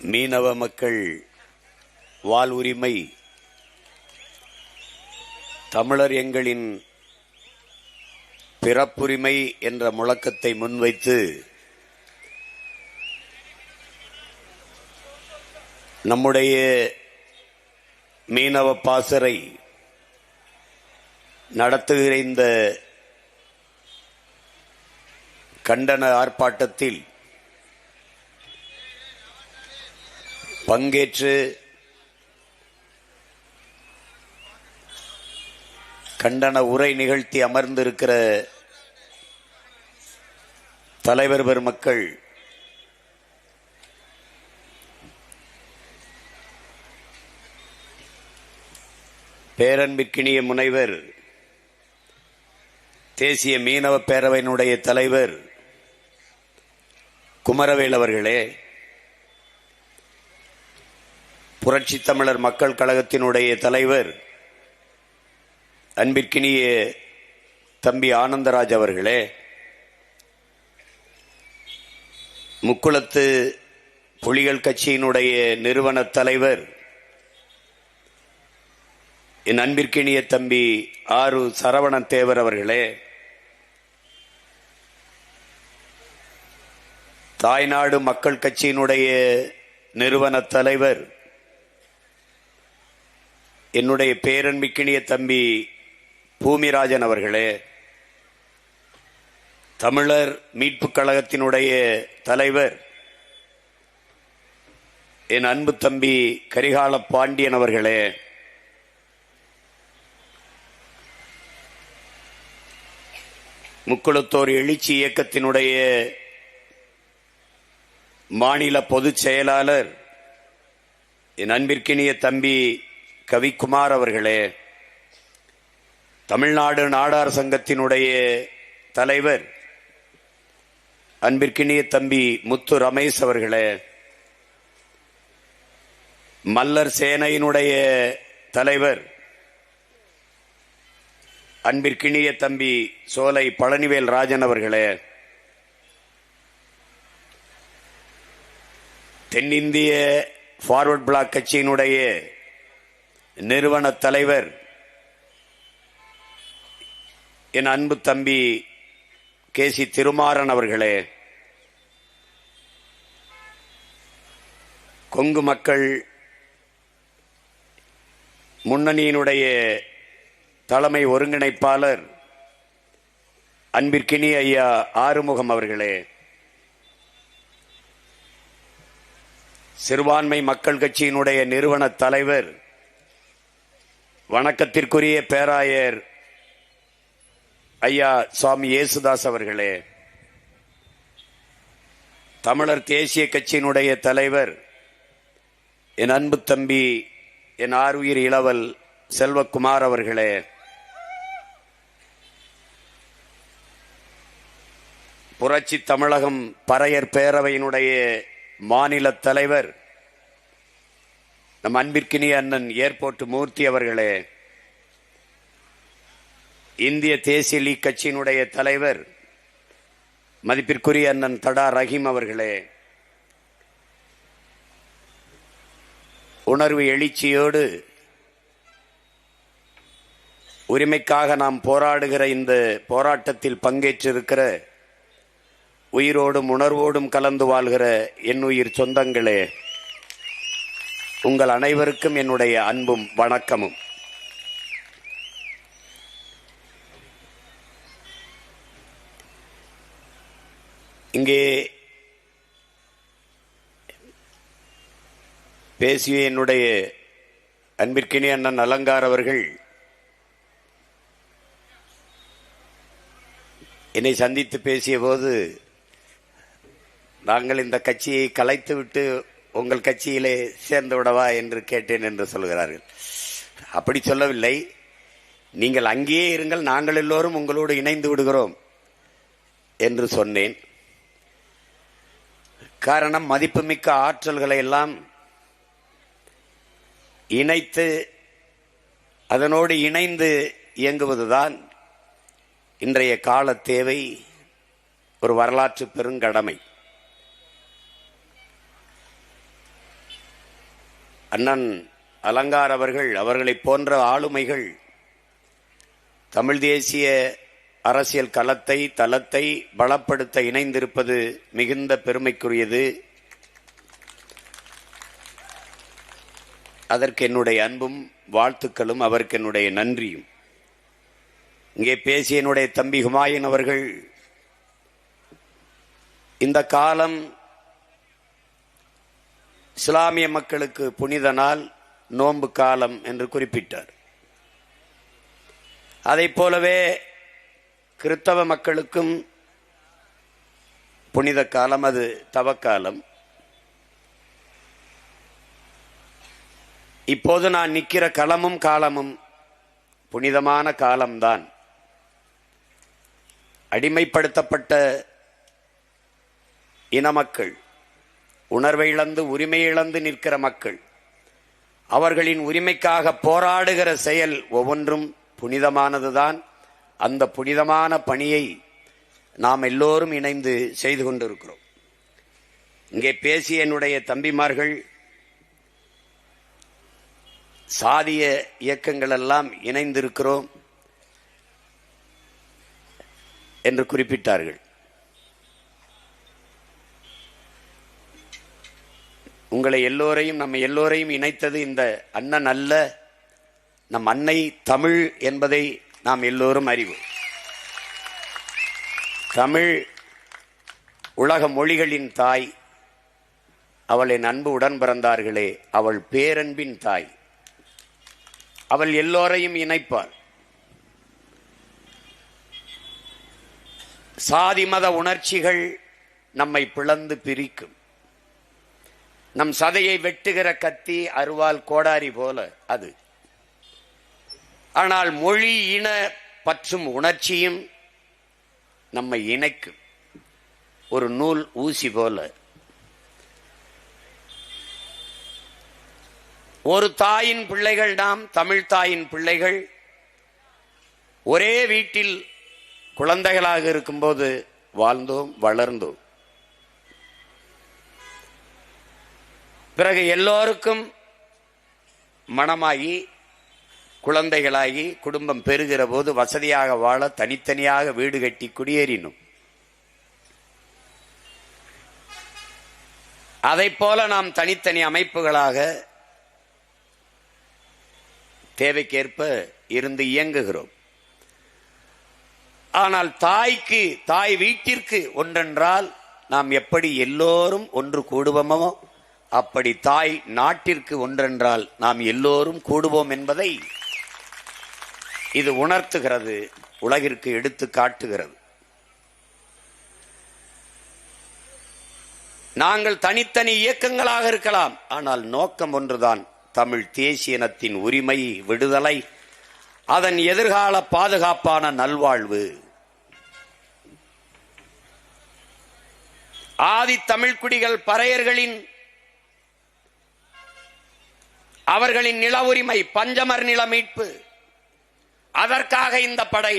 மீனவ மக்கள் வாழ்வுரிமை தமிழர் எங்களின் பிறப்புரிமை என்ற முழக்கத்தை முன்வைத்து நம்முடைய மீனவ பாசறை நடத்துகிற இந்த கண்டன ஆர்ப்பாட்டத்தில் பங்கேற்று கண்டன உரை நிகழ்த்தி அமர்ந்திருக்கிற தலைவர் பெருமக்கள், பேரன்பிற்கினிய முனைவர் தேசிய மீனவ பேரவையினுடைய தலைவர் குமரவேல் அவர்களே, புரட்சி தமிழர் மக்கள் கழகத்தினுடைய தலைவர் அன்பிற்கினிய தம்பி ஆனந்தராஜ் அவர்களே, முக்குளத்து புலிகள் கட்சியினுடைய நிறுவன தலைவர் என் அன்பிற்கினிய தம்பி ஆரு சரவணன் தேவர் அவர்களே, தாய்நாடு மக்கள் கட்சியினுடைய நிறுவன தலைவர் என்னுடைய பேரன்பிற்கினிய தம்பி பூமிராஜன் அவர்களே, தமிழர் மீட்புக் கழகத்தினுடைய தலைவர் என் அன்பு தம்பி கரிகால பாண்டியன் அவர்களே, முக்குளத்தோர் எழுச்சி இயக்கத்தினுடைய மாநில பொதுச் செயலாளர் என் அன்பிற்கினிய தம்பி கவிக்குமார் அவர்களே, தமிழ்நாடு நாடார் சங்கத்தினுடைய தலைவர் அன்பிற்கினிய தம்பி முத்து ரமேஷ் அவர்களே, மல்லர் சேனையினுடைய தலைவர் அன்பிற்கினிய தம்பி சோலை பழனிவேல் ராஜன் அவர்களே, தென்னிந்திய ஃபார்வர்ட் பிளாக் கட்சியினுடைய நிறுவன தலைவர் என் அன்பு தம்பி கேசி திருமாறன் அவர்களே, கொங்கு மக்கள் முன்னணியினுடைய தலைமை ஒருங்கிணைப்பாளர் அன்பிற்கினிய ஐயா ஆறுமுகம் அவர்களே, சிறுபான்மை மக்கள் கட்சியினுடைய நிறுவன தலைவர் வணக்கத்திற்குரிய பேராயர் ஐயா சுவாமி இயேசுதாஸ் அவர்களே, தமிழர் தேசிய கட்சியினுடைய தலைவர் என் அன்பு தம்பி என் ஆருயிர் இளவல் செல்வகுமார் அவர்களே, புரட்சி தமிழகம் பறையர் பேரவையினுடைய மாநில தலைவர் நம் அன்பிற்கினிய அண்ணன் ஏர்போர்ட் மூர்த்தி அவர்களே, இந்திய தேசிய லீக் கட்சியினுடைய தலைவர் மதிப்பிற்குரிய அண்ணன் தடா ரஹீம் அவர்களே, உணர்வு எழுச்சியோடு உரிமைக்காக நாம் போராடுகிற இந்த போராட்டத்தில் பங்கேற்றிருக்கிற உயிரோடும் உணர்வோடும் கலந்து வாழ்கிற என்னுயிர் சொந்தங்களே, உங்கள் அனைவருக்கும் என்னுடைய அன்பும் வணக்கமும். இங்கே பேசிய என்னுடைய அன்பிற்கினிய அண்ணன் அலங்கார் அவர்கள் என்னை சந்தித்து பேசிய போது, நாங்கள் இந்த கட்சியை கலைத்துவிட்டு உங்கள் கட்சியிலே சேர்ந்து விடவா என்று கேட்டேன் என்று சொல்கிறார்கள். அப்படி சொல்லவில்லை, நீங்கள் அங்கேயே இருங்கள், நாங்கள் எல்லோரும் உங்களோடு இணைந்து விடுகிறோம் என்று சொன்னேன். காரணம், மதிப்புமிக்க ஆற்றல்களை எல்லாம் இணைத்து அதனோடு இணைந்து இயங்குவதுதான் இன்றைய கால தேவை, ஒரு வரலாற்று பெருங்கடமை. அண்ணன் அலங்கார் அவர்களைப் போன்ற ஆளுமைகள் தமிழ் தேசிய அரசியல் தளத்தை பலப்படுத்த இணைந்திருப்பது மிகுந்த பெருமைக்குரியது. அதற்கு என்னுடைய அன்பும் வாழ்த்துக்களும், அவருக்கு என்னுடைய நன்றியும். இங்கே பேசிய என்னுடைய தம்பி ஹுமாயூன் அவர்கள் இந்த காலம் இஸ்லாமிய மக்களுக்கு புனித நாள், நோன்பு காலம் என்று குறிப்பிட்டார். அதைப் போலவே கிறிஸ்தவ மக்களுக்கும் புனித காலம், அது தவக்காலம். இப்போது நான் நிற்கிற களமும் காலமும் புனிதமான காலம்தான். அடிமைப்படுத்தப்பட்ட இன மக்கள், உணர்வை இழந்து உரிமை இழந்து நிற்கிற மக்கள், அவர்களின் உரிமைக்காக போராடுகிற செயல் ஒவ்வொன்றும் புனிதமானதுதான். அந்த புனிதமான பணியை நாம் எல்லோரும் இணைந்து செய்து கொண்டிருக்கிறோம். இங்கே பேசிய என்னுடைய தம்பிமார்கள் சாதிய இயக்கங்கள் எல்லாம் இணைந்திருக்கிறோம் என்று குறிப்பிட்டார்கள். உங்களை எல்லோரையும், நம்ம எல்லோரையும் இணைத்தது இந்த அண்ணன் அல்ல, நம் அன்னை தமிழ் என்பதை நாம் எல்லோரும் அறிவோம். தமிழ் உலக மொழிகளின் தாய். அவள் என் அன்பு உடன் பிறந்தார்களே, அவள் பேரன்பின் தாய். அவள் எல்லோரையும் இணைப்பாள். சாதி மத உணர்ச்சிகள் நம்மை பிளந்து பிரிக்கும். நம் சதையை வெட்டுகிற கத்தி, அருவாள், கோடாரி போல அது. ஆனால் மொழி இன பற்றும் உணர்ச்சியும் நம்மை இணைக்கும், ஒரு நூல் ஊசி போல. ஒரு தாயின் பிள்ளைகள் நாம், தமிழ் தாயின் பிள்ளைகள். ஒரே வீட்டில் குழந்தைகளாக இருக்கும்போது வாழ்ந்தோம், வளர்ந்தோம். பிறகு எல்லோருக்கும் மணமாகி குழந்தைகளாகி குடும்பம் பெறுகிற போது வசதியாக வாழ தனித்தனியாக வீடு கட்டி குடியேறினோம். அதைப் போல நாம் தனித்தனி அமைப்புகளாக தேவைக்கேற்ப இருந்து இயங்குகிறோம். ஆனால் தாய் வீட்டிற்கு ஒன்றென்றால் நாம் எப்படி எல்லோரும் ஒன்று கூடுவோமோ, அப்படி தாய் நாட்டிற்கு ஒன்றென்றால் நாம் எல்லோரும் கூடுவோம் என்பதை இது உணர்த்துகிறது, உலகிற்கு எடுத்து காட்டுகிறது. நாங்கள் தனித்தனி இயக்கங்களாக இருக்கலாம், ஆனால் நோக்கம் ஒன்றுதான், தமிழ் தேசிய இனத்தின் உரிமை, விடுதலை, அதன் எதிர்கால பாதுகாப்பான நல்வாழ்வு. ஆதி தமிழ் குடிகள் பறையர்களின் அவர்களின் நில உரிமை, பஞ்சமர் நில மீட்பு, அதற்காக இந்த படை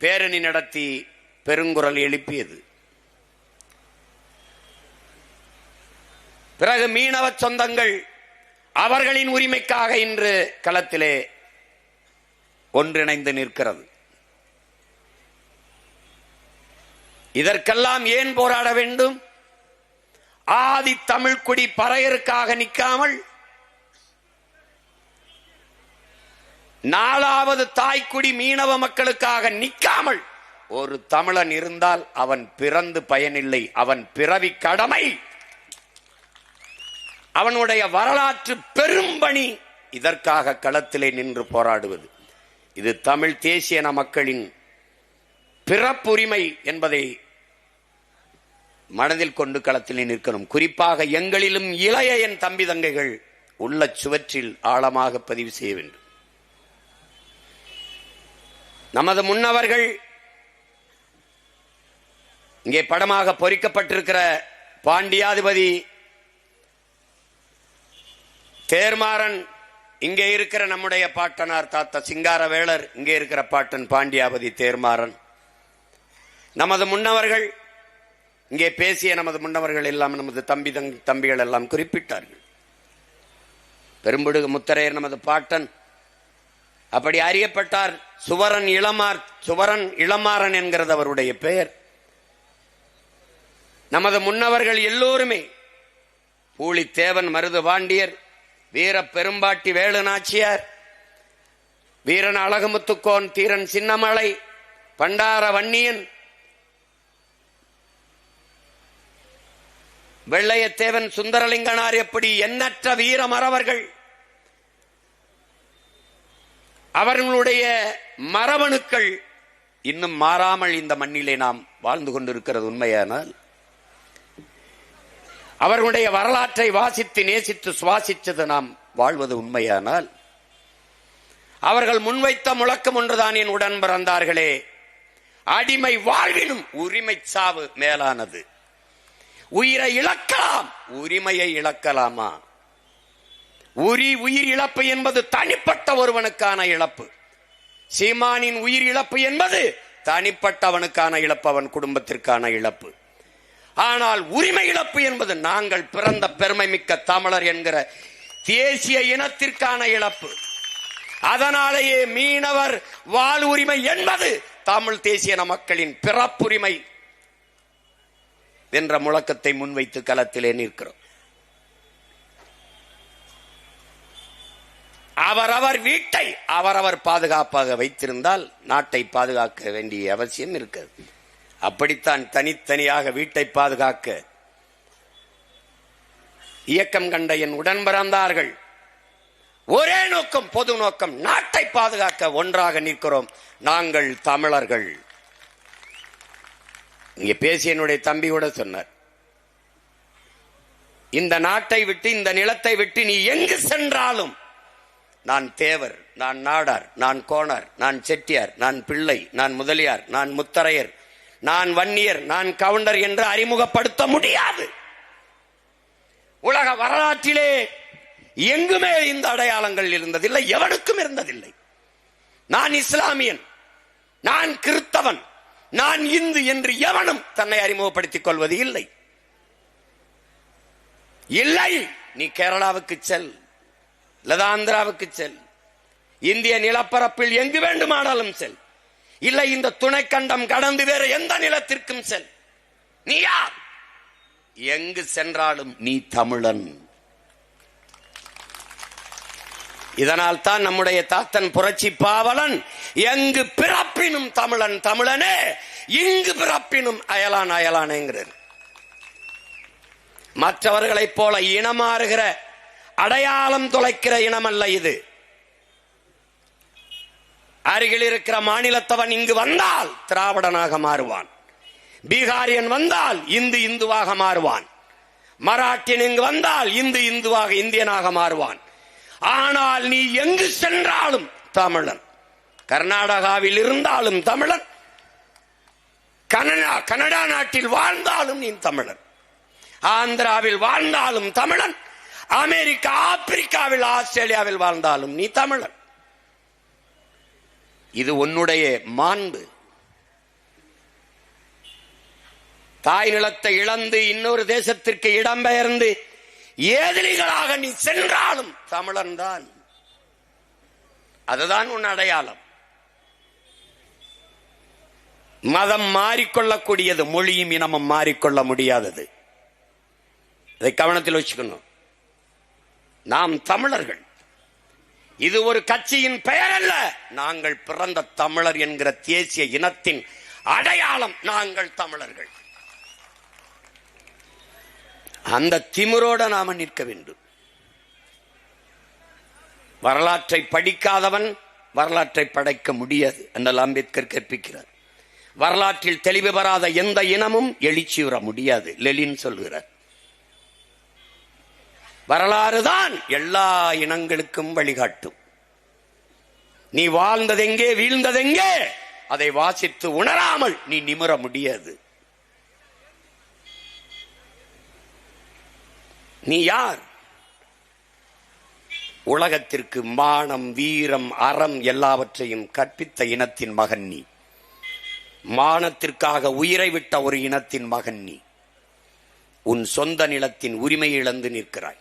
பேரணி நடத்தி பெருங்குரல் எழுப்பியது. பிறகு மீனவ சொந்தங்கள் அவர்களின் உரிமைக்காக இன்று களத்திலே ஒன்றிணைந்து நிற்கிறது. இதற்கெல்லாம் ஏன் போராட வேண்டும்? ஆதி தமிழ்குடி பறையருக்காக நிற்காமல், நாலாவது தாய்க்குடி மீனவ மக்களுக்காக நிற்காமல், ஒரு தமிழன் இருந்தால் அவன் பிறந்து பயனில்லை, அவன் பிறவி கடமை, அவனுடைய வரலாற்று பெரும்பணி. இதற்காக களத்திலே நின்று போராடுவது, இது தமிழ் தேசிய மக்களின் பிறப்புரிமை என்பதை மனதில் கொண்டு களத்திலே நிற்கணும். குறிப்பாக எங்களிலும் இளைய என் தம்பி தங்கைகள் உள்ள சுவற்றில் ஆழமாக பதிவு செய்ய வேண்டும். நமது முன்னவர்கள் இங்கே படமாக பொறிக்கப்பட்டிருக்கிற பாண்டியாதிபதி தேர்மாறன், இங்கே இருக்கிற நம்முடைய பாட்டனார் தாத்தா சிங்காரவேலர், இங்கே இருக்கிற பாட்டன் பாண்டியாபதி தேர்மாறன், நமது முன்னவர்கள், இங்கே பேசிய நமது முன்னவர்கள் எல்லாம், நமது தம்பிகள் எல்லாம் குறிப்பிட்டார்கள். பெரும்படுகு முத்தரையர் நமது பாட்டன் அப்படி அறியப்பட்டார். சுவரன் இளமாறன் என்கிறது அவருடைய பெயர். நமது முன்னவர்கள் எல்லோருமே பூலித்தேவன், மருது பாண்டியர், வீர பெரும்பாட்டி வேலு நாச்சியார், வீரன் அழகுமுத்துக்கோன், தீரன் சின்னமலை, பண்டார வன்னியன், வெள்ளையத்தேவன், சுந்தரலிங்கனார், எப்படி எண்ணற்ற வீர மறவர்கள் அவர்களுடைய மரபணுக்கள் இன்னும் மாறாமல் இந்த மண்ணிலே நாம் வாழ்ந்து கொண்டிருக்கிறது உண்மையானால், அவர்களுடைய வரலாற்றை வாசித்து நேசித்து சுவாசித்தது நாம் வாழ்வது உண்மையானால், அவர்கள் முன்வைத்த முழக்கம் ஒன்றுதான் என் உடன் பிறந்தார்களே, அடிமை வாழ்வினும் உரிமை சாவு மேலானது. உயிரை இழக்கலாம், உரிமையை இழக்கலாமா? உயிர் இழப்பு என்பது தனிப்பட்ட ஒருவனுக்கான இழப்பு. சீமானின் உயிர் இழப்பு என்பது தனிப்பட்டவனுக்கான இழப்பு, அவன் குடும்பத்திற்கான இழப்பு. ஆனால் உரிமை இழப்பு என்பது நாங்கள் பிறந்த பெருமை மிக்க தமிழர் என்கிற தேசிய இனத்திற்கான இழப்பு. அதனாலேயே மீனவர் வாழ் உரிமை என்பது தமிழ் தேசிய மக்களின் பிறப்புரிமை என்ற முழக்கத்தை முன்வைத்து களத்திலே நிற்கிறோம். அவரவர் வீட்டை அவரவர் பாதுகாப்பாக வைத்திருந்தால் நாட்டை பாதுகாக்க வேண்டிய அவசியம் இருக்கிறது. அப்படித்தான் தனித்தனியாக வீட்டை பாதுகாக்க இயக்கம் கண்ட என் உடன் பிறந்தார்கள். ஒரே நோக்கம், பொது நோக்கம், நாட்டை பாதுகாக்க ஒன்றாக நிற்கிறோம் நாங்கள் தமிழர்கள். இங்கே பேசிய என்னுடைய தம்பி கூட சொன்னார், இந்த நாட்டை விட்டு, இந்த நிலத்தை விட்டு நீ எங்கு சென்றாலும் நான் தேவர், நான் நாடார், நான் கோணர், நான் செட்டியார், நான் பிள்ளை, நான் முதலியார், நான் முத்தரையர், நான் வன்னியர், நான் கவுண்டர் என்று அறிமுகப்படுத்த முடியாது. உலக வரலாற்றிலே எங்குமே இந்த அடையாளங்கள் இருந்ததில்லை, எவனுக்கும் இருந்ததில்லை. நான் இஸ்லாமியன், நான் கிறிஸ்தவன், நான் இந்து என்று எவனும் தன்னை அறிமுகப்படுத்திக் கொள்வது இல்லை. இல்லை, நீ கேரளாவுக்கு செல், இல்லது ஆந்திராவுக்கு செல், இந்திய நிலப்பரப்பில் எங்கு வேண்டுமானாலும் செல், இல்லை இந்த துணைக்கண்டம் கடந்து வேறு எந்த நிலத்திற்கும் செல், நீ யார்? எங்கு சென்றாலும் நீ தமிழன். இதனால் தான் நம்முடைய தாத்தன் புரட்சி பாவலன் எங்கு பிறப்பினும் தமிழன் தமிழனே, இங்கு பிறப்பினும் அயலான் அயலானேங்கிறார். மற்றவர்களைப் போல இனமாறுகிற, அடையாளம் தொலைக்கிற இனம் அல்ல இது. அருகில் இருக்கிற மாநிலத்தவன் இங்கு வந்தால் திராவிடனாக மாறுவான், பீகாரியன் வந்தால் இந்துவாக மாறுவான், மராட்டியன் இங்கு வந்தால் இந்துவாக இந்தியனாக மாறுவான். ஆனால் நீ எங்கு சென்றாலும் தமிழன். கர்நாடகாவில் இருந்தாலும் தமிழன், கனடா நாட்டில் வாழ்ந்தாலும் நீ தமிழன், ஆந்திராவில் வாழ்ந்தாலும் தமிழன், அமெரிக்கா, ஆப்பிரிக்காவில், ஆஸ்திரேலியாவில் வாழ்ந்தாலும் நீ தமிழன். இது உன்னுடைய மாண்பு. தாய் நிலத்தை இழந்து இன்னொரு தேசத்திற்கு இடம்பெயர்ந்து ஏதிலிகளாக நீ சென்றாலும் தமிழன் தான். அதுதான் உன் அடையாளம். மதம் மாறிக்கொள்ளக்கூடியது, மொழியும் இனமும் மாறிக்கொள்ள முடியாதது. இதை கவனத்தில் வச்சுக்கணும். நாம் தமிழர்கள். இது ஒரு கட்சியின் பெயர் அல்ல. நாங்கள் பிறந்த தமிழர் என்கிற தேசிய இனத்தின் அடையாளம். நாங்கள் தமிழர்கள். அந்த திமிரோட நாம நிற்க வேண்டும். வரலாற்றை படிக்காதவன் வரலாற்றை படைக்க முடியாது என்று அம்பேத்கர் கற்பிக்கிறார். வரலாற்றில் தெளிவு பெறாத எந்த இனமும் எழுச்சியுற முடியாது லெனின் சொல்கிறார். வரலாறு தான் எல்லா இனங்களுக்கும் வழிகாட்டும். நீ வாழ்ந்ததெங்கே, வீழ்ந்ததெங்கே, அதை வாசித்து உணராமல் நீ நிமிர முடியாது. நீ யார்? உலகத்திற்கு மானம், வீரம், அறம் எல்லாவற்றையும் கற்பித்த இனத்தின் மகன் நீ. மானத்திற்காக உயிரை விட்ட ஒரு இனத்தின் மகன் நீ. உன் சொந்த நிலத்தின் உரிமை இழந்து நிற்கிறாய்.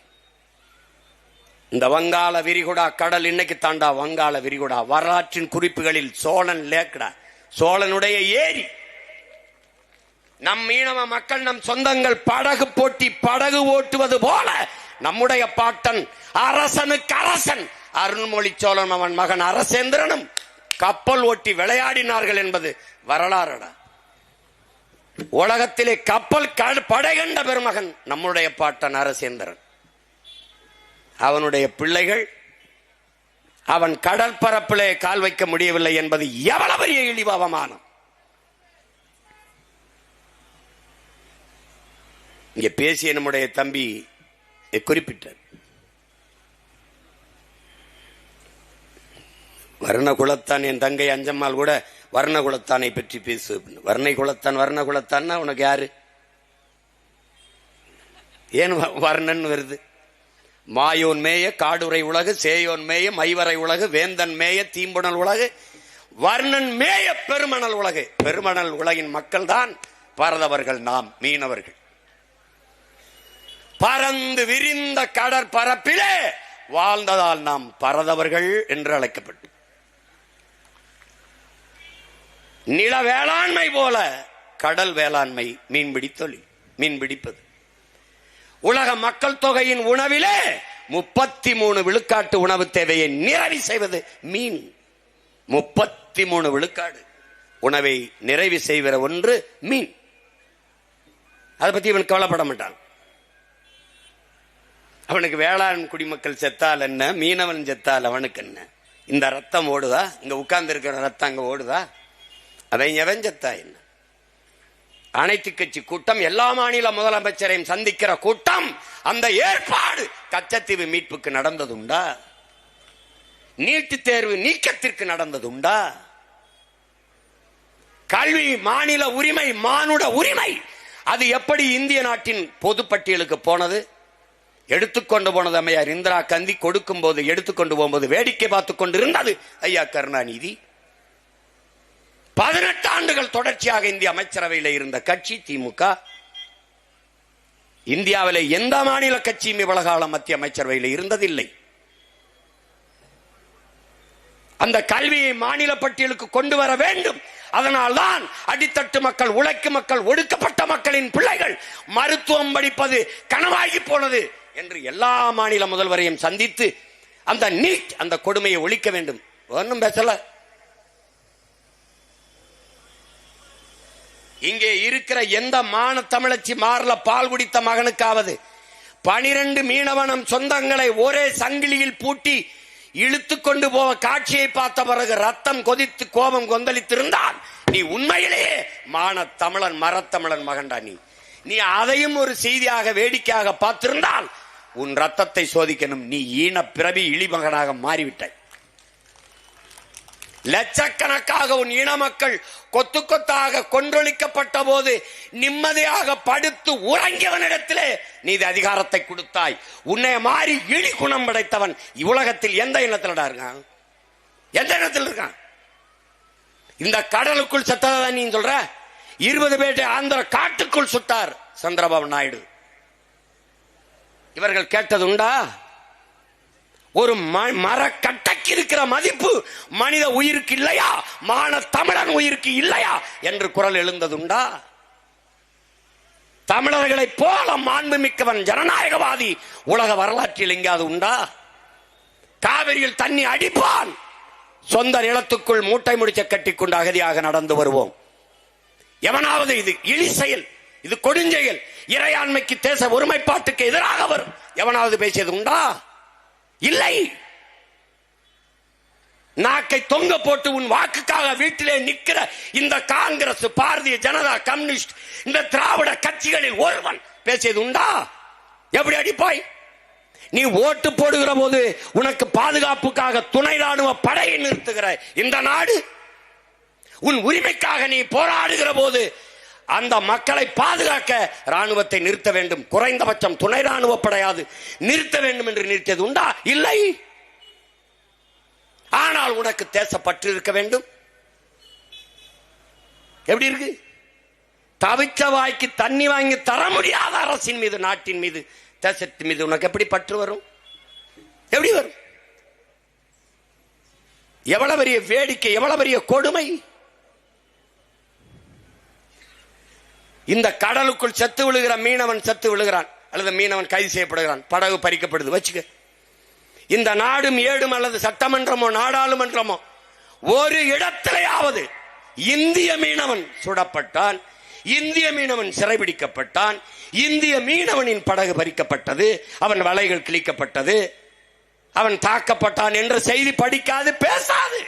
இந்த வங்காள விரிகுடா கடல் இன்னைக்கு தாண்டா வங்காள விரிகுடா. வரலாற்றின் குறிப்புகளில் சோழன் லேக்கடா, சோழனுடைய ஏரி. நம் மீனவ மக்கள், நம் சொந்தங்கள் படகு போட்டி படகு ஓட்டுவது போல நம்முடைய பாட்டன் அரசனுக்கு அரசன் அருள்மொழி சோழன் அவன் மகன் அரசேந்திரனும் கப்பல் ஓட்டி விளையாடினார்கள் என்பது வரலாறுடா. உலகத்திலே கப்பல் படை கண்ட பெருமகன் நம்முடைய பாட்டன் அரசேந்திரன். அவனுடைய பிள்ளைகள் அவன் கடற்பரப்பிலே கால் வைக்க முடியவில்லை என்பது எவ்வளவு பெரிய இழிவு, அவமானம். இங்கே பேசிய நம்முடைய தம்பி குறிப்பிட்டார், வர்ணகுலத்தான். என் தங்கை அஞ்சம்மாள் கூட வர்ணகுலத்தானை பற்றி பேசு. வர்ணகுலத்தான் வர்ணகுலத்தான் உனக்கு யாரு? ஏன் வர்ணன் வருது? மாயோன் மேய காடுரை உலகு, சேயோன் மேய மைவரை உலகு, வேந்தன் மேய தீம்புணல் உலகு, வர்ணன் மேய பெருமணல் உலகு. பெருமணல் உலகின் மக்கள் தான் பரதவர்கள், நாம் மீனவர்கள். பறந்து விரிந்த கடற்பரப்பிலே வாழ்ந்ததால் நாம் பரதவர்கள் என்று அழைக்கப்பட்டு, நில வேளாண்மை போல கடல் வேளாண்மை, மீன்பிடி தொழில், மீன்பிடிப்பது. உலக மக்கள் தொகையின் உணவிலே 33 விழுக்காட்டு உணவு தேவையை நிறைவு செய்வது மீன். 33 விழுக்காடு உணவை நிறைவு செய்கிற ஒன்று மீன். அதை பத்தி இவன் கவலைப்பட மாட்டான். அவனுக்கு வேளாண் குடிமக்கள் செத்தால் என்ன, மீனவன் செத்தால் அவனுக்கு என்ன? இந்த ரத்தம் ஓடுதா? இங்க உட்கார்ந்து இருக்கிற ரத்தம் அங்க ஓடுதா? அவன் எவன் செத்தா என்ன? அனைத்து கட்சி கூட்டம், எல்லா மாநில முதலமைச்சரையும் சந்திக்கிற கூட்டம், அந்த ஏற்பாடு கச்சத்தீவு மீட்புக்கு நடந்ததுண்டா? நீட்டு தேர்வு நீக்கத்திற்கு நடந்ததுண்டா? கல்வி மாநில உரிமை, மானுட உரிமை, அது எப்படி இந்திய நாட்டின் பொதுப்பட்டியலுக்கு போனது? எடுத்துக்கொண்டு போனது அம்மையார் இந்திரா காந்தி. கொடுக்கும் போது, எடுத்துக்கொண்டு போகும்போது வேடிக்கை பார்த்துக் கொண்டிருந்தது ஐயா கருணாநிதி. 18 ஆண்டுகள் தொடர்ச்சியாக இந்திய அமைச்சரவையில் இருந்த கட்சி திமுக. இந்தியாவில் எந்த மாநில கட்சியும் இவ்வளவு காலம் மத்திய அமைச்சரவையில் இருந்ததில்லை. அந்த கல்வியை மாநில பட்டியலுக்கு கொண்டு வர வேண்டும். அதனால்தான் அடித்தட்டு மக்கள், உழைக்கும் மக்கள், ஒடுக்கப்பட்ட மக்களின் பிள்ளைகள் மருத்துவம் படிப்பது கனவாகி போனது என்று எல்லா மாநில முதல்வரையும் சந்தித்து அந்த நீட், அந்த கொடுமையை ஒழிக்க வேண்டும். ஒன்னும் பேசல. இங்கே இருக்கிற எந்த மான தமிழச்சி மாறல பால் குடித்த மகனுக்காவது 12 மீனவனம் சொந்தங்களை ஒரே சங்கிலியில் பூட்டி இழுத்து கொண்டு போக காட்சியை பார்த்த பிறகு ரத்தம் கொதித்து கோபம் கொந்தளித்திருந்தால் நீ உண்மையிலேயே மான தமிழன், மரத்தமிழன் மகன்டா. நீ அதையும் ஒரு செய்தியாக வேடிக்கையாக பார்த்திருந்தால் உன் ரத்தத்தை சோதிக்கணும். நீ ஈன பிறவி இழிமகனாக மாறிவிட்டாய். லட்சக்கணக்காக உன் இன மக்கள் கொத்து கொத்தாக கொன்றொழிக்கப்பட்ட போது நிம்மதியாக படுத்து உறங்கியவனிடத்திலே நீ அதிகாரத்தை கொடுத்தாய். உன்னை மாறி இழி குணம் படைத்தவன் உலகத்தில் எந்த இனத்தில் இருக்கான்? எந்த இனத்தில் இருக்கான்? இந்த கடலுக்குள் செத்ததான் நீ சொல்ற. 20 பேரை ஆந்திர காட்டுக்குள் சுட்டார் சந்திரபாபு நாயுடு. இவர்கள் கேட்டது உண்டா? ஒரு மரக்கட்டைக்கு இருக்கிற மதிப்பு மனித உயிருக்கு இல்லையா, மான தமிழன் உயிருக்கு இல்லையா என்று குரல் எழுந்ததுண்டா? தமிழர்களை போல மாண்புமிக்கவன், ஜனநாயகவாதி உலக வரலாற்றில் எங்காவது உண்டா? காவிரியில் தண்ணி அடிப்பான், சொந்த நிலத்துக்குள் மூட்டை முடிச்ச கட்டிக்கொண்டு அகதியாக நடந்து வருவோம். எவனாவது இது இழி செயல், இது கொடுஞ்செயல், இறையாண்மைக்கு, தேச ஒருமைப்பாட்டுக்கு எதிராக வரும் எவனாவது பேசியது உண்டா? இல்லை. நாக்கை தொங்க போட்டு உன் வாக்குக்காக வீட்டிலே நிற்கிற இந்த காங்கிரஸ், பாரதிய ஜனதா, கம்யூனிஸ்ட், இந்த திராவிட கட்சிகளில் ஒருவன் பேசியது உண்டா? எப்படி அடிப்பாய்? நீ ஓட்டு போடுகிற போது உனக்கு பாதுகாப்புக்காக துணை ராணுவ படையை நிறுத்துகிற இந்த நாடு, உன் உரிமைக்காக நீ போராடுகிற போது அந்த மக்களை பாதுகாக்க ராணுவத்தை நிறுத்த வேண்டும், குறைந்தபட்சம் துணை ராணுவ படையாது நிறுத்த வேண்டும் என்று நிறுத்தியது உண்டா? இல்லை. ஆனால் உனக்கு தேசப்பற்று இருக்க வேண்டும். எப்படி இருக்கு? தவிச்ச வாய்க்கு தண்ணி வாங்கி தர முடியாத அரசின் மீது, நாட்டின் மீது, தேசத்தின் மீது உனக்கு எப்படி பற்று வரும்? எப்படி வரும்? எவ்வளவு பெரிய வேடிக்கை, எவ்வளவு பெரிய கொடுமை! இந்த கடலுக்குள் செத்து விழுகிற மீனவன் செத்து விழுகிறான், அல்லது மீனவன் கைது செய்யப்படுகிறான், படகு பறிக்கப்படுது வச்சுக்க. இந்த நாடும் ஏடும் அல்லது சட்டமன்றமோ நாடாளுமன்றமோ ஒரு இடத்திலேயாவது இந்திய மீனவன் சுடப்பட்டான், இந்திய மீனவன் சிறைபிடிக்கப்பட்டான், இந்திய மீனவனின் படகு பறிக்கப்பட்டது, அவன் வலைகள் கிழிக்கப்பட்டது, அவன் தாக்கப்பட்டான் என்ற செய்தி படிக்காது, பேசாது,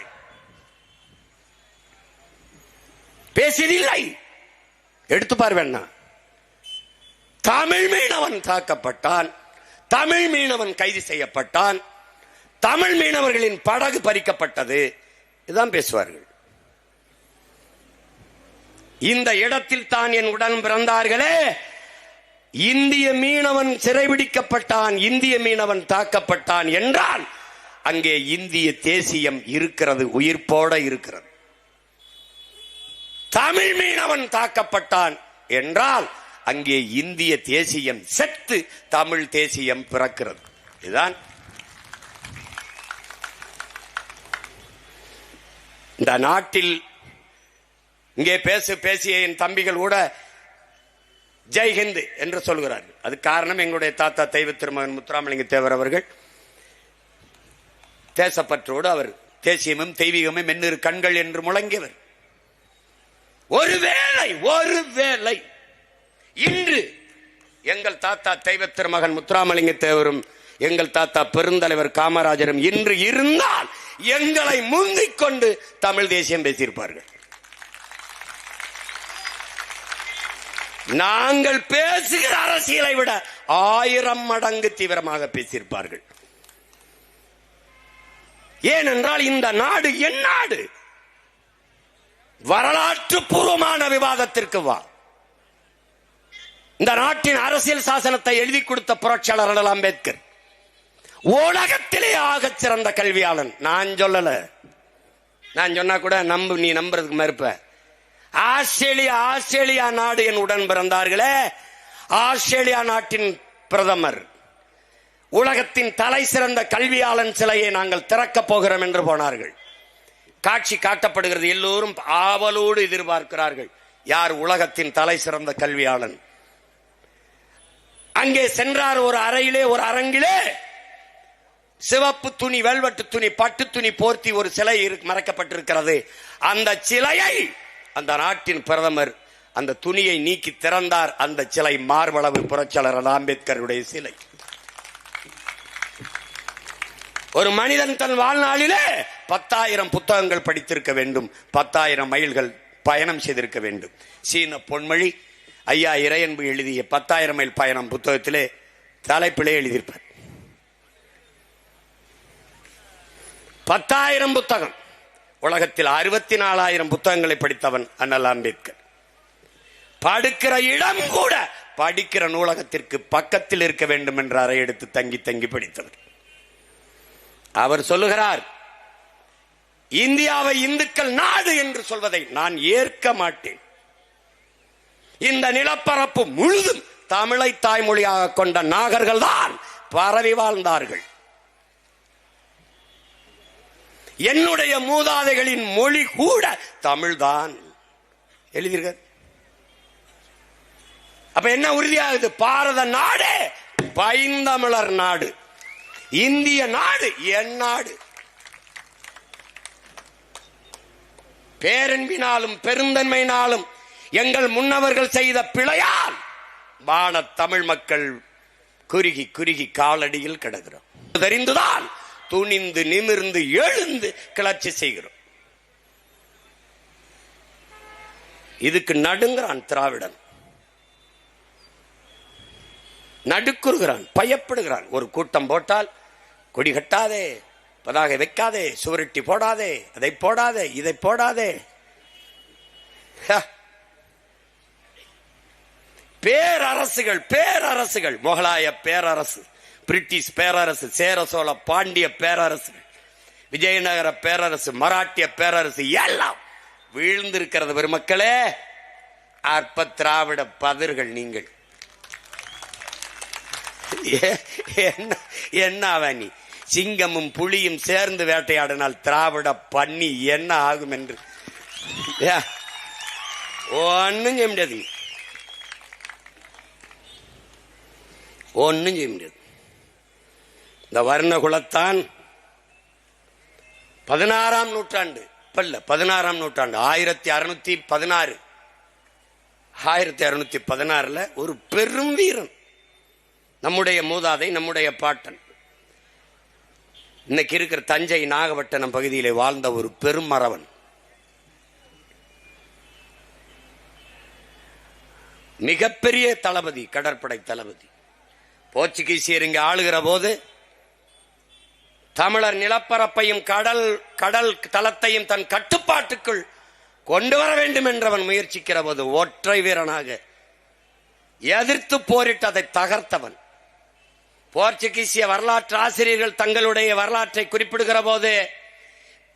பேசியதில்லை. எடுத்து பார்வேன்னா, தமிழ் மீனவன் தாக்கப்பட்டான், தமிழ் மீனவன் கைது செய்யப்பட்டான், தமிழ் மீனவர்களின் படகு பறிக்கப்பட்டது, இதுதான் பேசுவார்கள். இந்த இடத்தில் தான் என் உடன் பிறந்தார்களே, இந்திய மீனவன் சிறைபிடிக்கப்பட்டான், இந்திய மீனவன் தாக்கப்பட்டான் என்றால் அங்கே இந்திய தேசியம் இருக்கிறது, உயிர்ப்போட இருக்கிறது. தமிழ் மீனவன் தாக்கப்பட்டான் என்றால் அங்கே இந்திய தேசியம் செத்து தமிழ் தேசியம் பிறக்கிறது. இதுதான் இந்த நாட்டில். இங்கே பேசிய என் தம்பிகள் கூட ஜெய்ஹிந்த் என்று சொல்கிறார்கள். அது காரணம் எங்களுடைய தாத்தா தெய்வ திருமகன் முத்துராமலிங்க தேவர் அவர்கள் தேசப்பற்றோடு அவர் தேசியமும் தெய்வீகமும் மென்னிரு கண்கள் என்று முழங்கியவர். ஒருவேளை இன்று எங்கள் தாத்தா தெய்வ திருமகன் முத்துராமலிங்க தேவரும் எங்கள் தாத்தா பெருந்தலைவர் காமராஜரும் இன்று இருந்தால் எங்களை முந்திக் கொண்டு தமிழ் தேசியம் பேசியிருப்பார்கள். நாங்கள் பேசுகிற அரசியலை விட 1000 மடங்கு தீவிரமாக பேசியிருப்பார்கள். ஏனென்றால் இந்த நாடு என் நாடு. வரலாற்று பூர்வமான விவாதத்திற்கு வா. இந்த நாட்டின் அரசியல் சாசனத்தை எழுதி கொடுத்த புரட்சியாளர் அண்ணல் அம்பேத்கர் உலகத்திலே ஆகச் சிறந்த கல்வியாளன். நான் சொல்லல, நான் சொன்னா கூட நீ நம்புறதுக்கு மறுப்ப. ஆஸ்திரேலியா நாடு என் உடன் பிறந்தார்களே, ஆஸ்திரேலியா நாட்டின் பிரதமர் உலகத்தின் தலை சிறந்த கல்வியாளன் சிலையை நாங்கள் திறக்கப் போகிறோம் என்று போனார்கள். காட்சி காட்டப்படுகிறது, எல்லோரும் ஆவலோடு எதிர்பார்க்கிறார்கள், யார் உலகத்தின் தலை சிறந்த கல்வியாளன். அங்கே சென்றார். ஒரு அறையிலே, ஒரு அரங்கிலே சிவப்பு துணி, வெல்வெட்டு துணி, பட்டு துணி போர்த்தி ஒரு சிலை மறைக்கப்பட்டிருக்கிறது. அந்த சிலையை அந்த நாட்டின் பிரதமர் அந்த துணியை நீக்கி திறந்தார். அந்த சிலை மார்பளவு புரட்சியாளர் அம்பேத்கருடைய சிலை. ஒரு மனிதன் தன் வாழ்நாளிலே 10,000 புத்தகங்கள் படித்திருக்க வேண்டும், 10,000 மைல்கள் பயணம் செய்திருக்க வேண்டும். சீன பொன்மொழி ஐயா இறையன்பு எழுதிய 10,000 மைல் பயணம் புத்தகத்திலே தலைப்பிலே எழுதியிருப்பார். 10,000 புத்தகம். உலகத்தில் 64,000 புத்தகங்களை படித்தவன் அண்ணல் அம்பேத்கர். படுக்கிற இடம் கூட படிக்கிற நூலகத்திற்கு பக்கத்தில் இருக்க வேண்டும் என்ற அறை எடுத்து தங்கி தங்கி படித்தவர். அவர் சொல்லுகிறார், இந்தியாவை இந்துக்கள் நாடு என்று சொல்வதை நான் ஏற்க மாட்டேன். இந்த நிலப்பரப்பு முழுதும் தமிழை தாய்மொழியாக கொண்ட நாகர்கள் தான் பரவி வாழ்ந்தார்கள். என்னுடைய மூதாதைகளின் மொழி கூட தமிழ்தான் எழுதியிருக்க. அப்ப என்ன உறுதியாகுது? பாரத நாடு பைந்தமிழர் நாடு, இந்திய நாடு என் நாடு. பேரன்பினாலும் பெருந்தன்மையினாலும் எங்கள் முன்னவர்கள் செய்த பிழையால் வான தமிழ் மக்கள் குறுகி குறுகி காலடியில் கிடக்கிறோம். தெரிந்துதான் துணிந்து நிமிர்ந்து எழுந்து கிளர்ச்சி செய்கிறோம். இதுக்கு நடுங்கிறான் திராவிடன், நடுக்குறுகிறான், பயப்படுகிறான். ஒரு கூட்டம் போட்டால் கொடி கட்டாதே, பதாகை வைக்காதே, சுவரொட்டி போடாதே, அதை போடாதே, இதை போடாதே. பேரரசுகள் பேரரசுகள், முகலாய பேரரசு, பிரிட்டிஷ் பேரரசு, சேர சோழ பாண்டிய பேரரசு, விஜயநகர பேரரசு, மராட்டிய பேரரசு எல்லாம் வீழ்ந்திருக்கிறது. பெருமக்களே, அற்ப திராவிட பதர்கள் நீங்கள். என்ன அவ நீ சிங்கமும் புலியும் சேர்ந்து வேட்டையாடினால் திராவிட பண்ணி என்ன ஆகும் என்று ஒன்னும் செய்ய முடியாது, ஒன்னும் செய்ய முடியாது. இந்த வர்ணகுலத்தான் 16ஆம் நூற்றாண்டு, இப்ப இல்ல 16ஆம் நூற்றாண்டு, 1616 1616 ஒரு பெரும் வீரன், நம்முடைய மூதாதை, நம்முடைய பாட்டன், இன்னைக்கு இருக்கிற தஞ்சை நாகப்பட்டினம் பகுதியிலே வாழ்ந்த ஒரு பெரும் மறவன், மிகப்பெரிய தளபதி, கடற்படை தளபதி. போர்ச்சுகீசியர் இங்கு ஆளுகிற போது தமிழர் நிலப்பரப்பையும் கடல் தளத்தையும் தன் கட்டுப்பாட்டுக்குள் கொண்டு வர வேண்டும் என்றவன் முயற்சிக்கிற போது ஒற்றை வீரனாக எதிர்த்து போரிட்டு அதை தகர்த்தவன். போர்ச்சுகீசிய வரலாற்று ஆசிரியர்கள் தங்களுடைய வரலாற்றை குறிப்பிடுகிற போது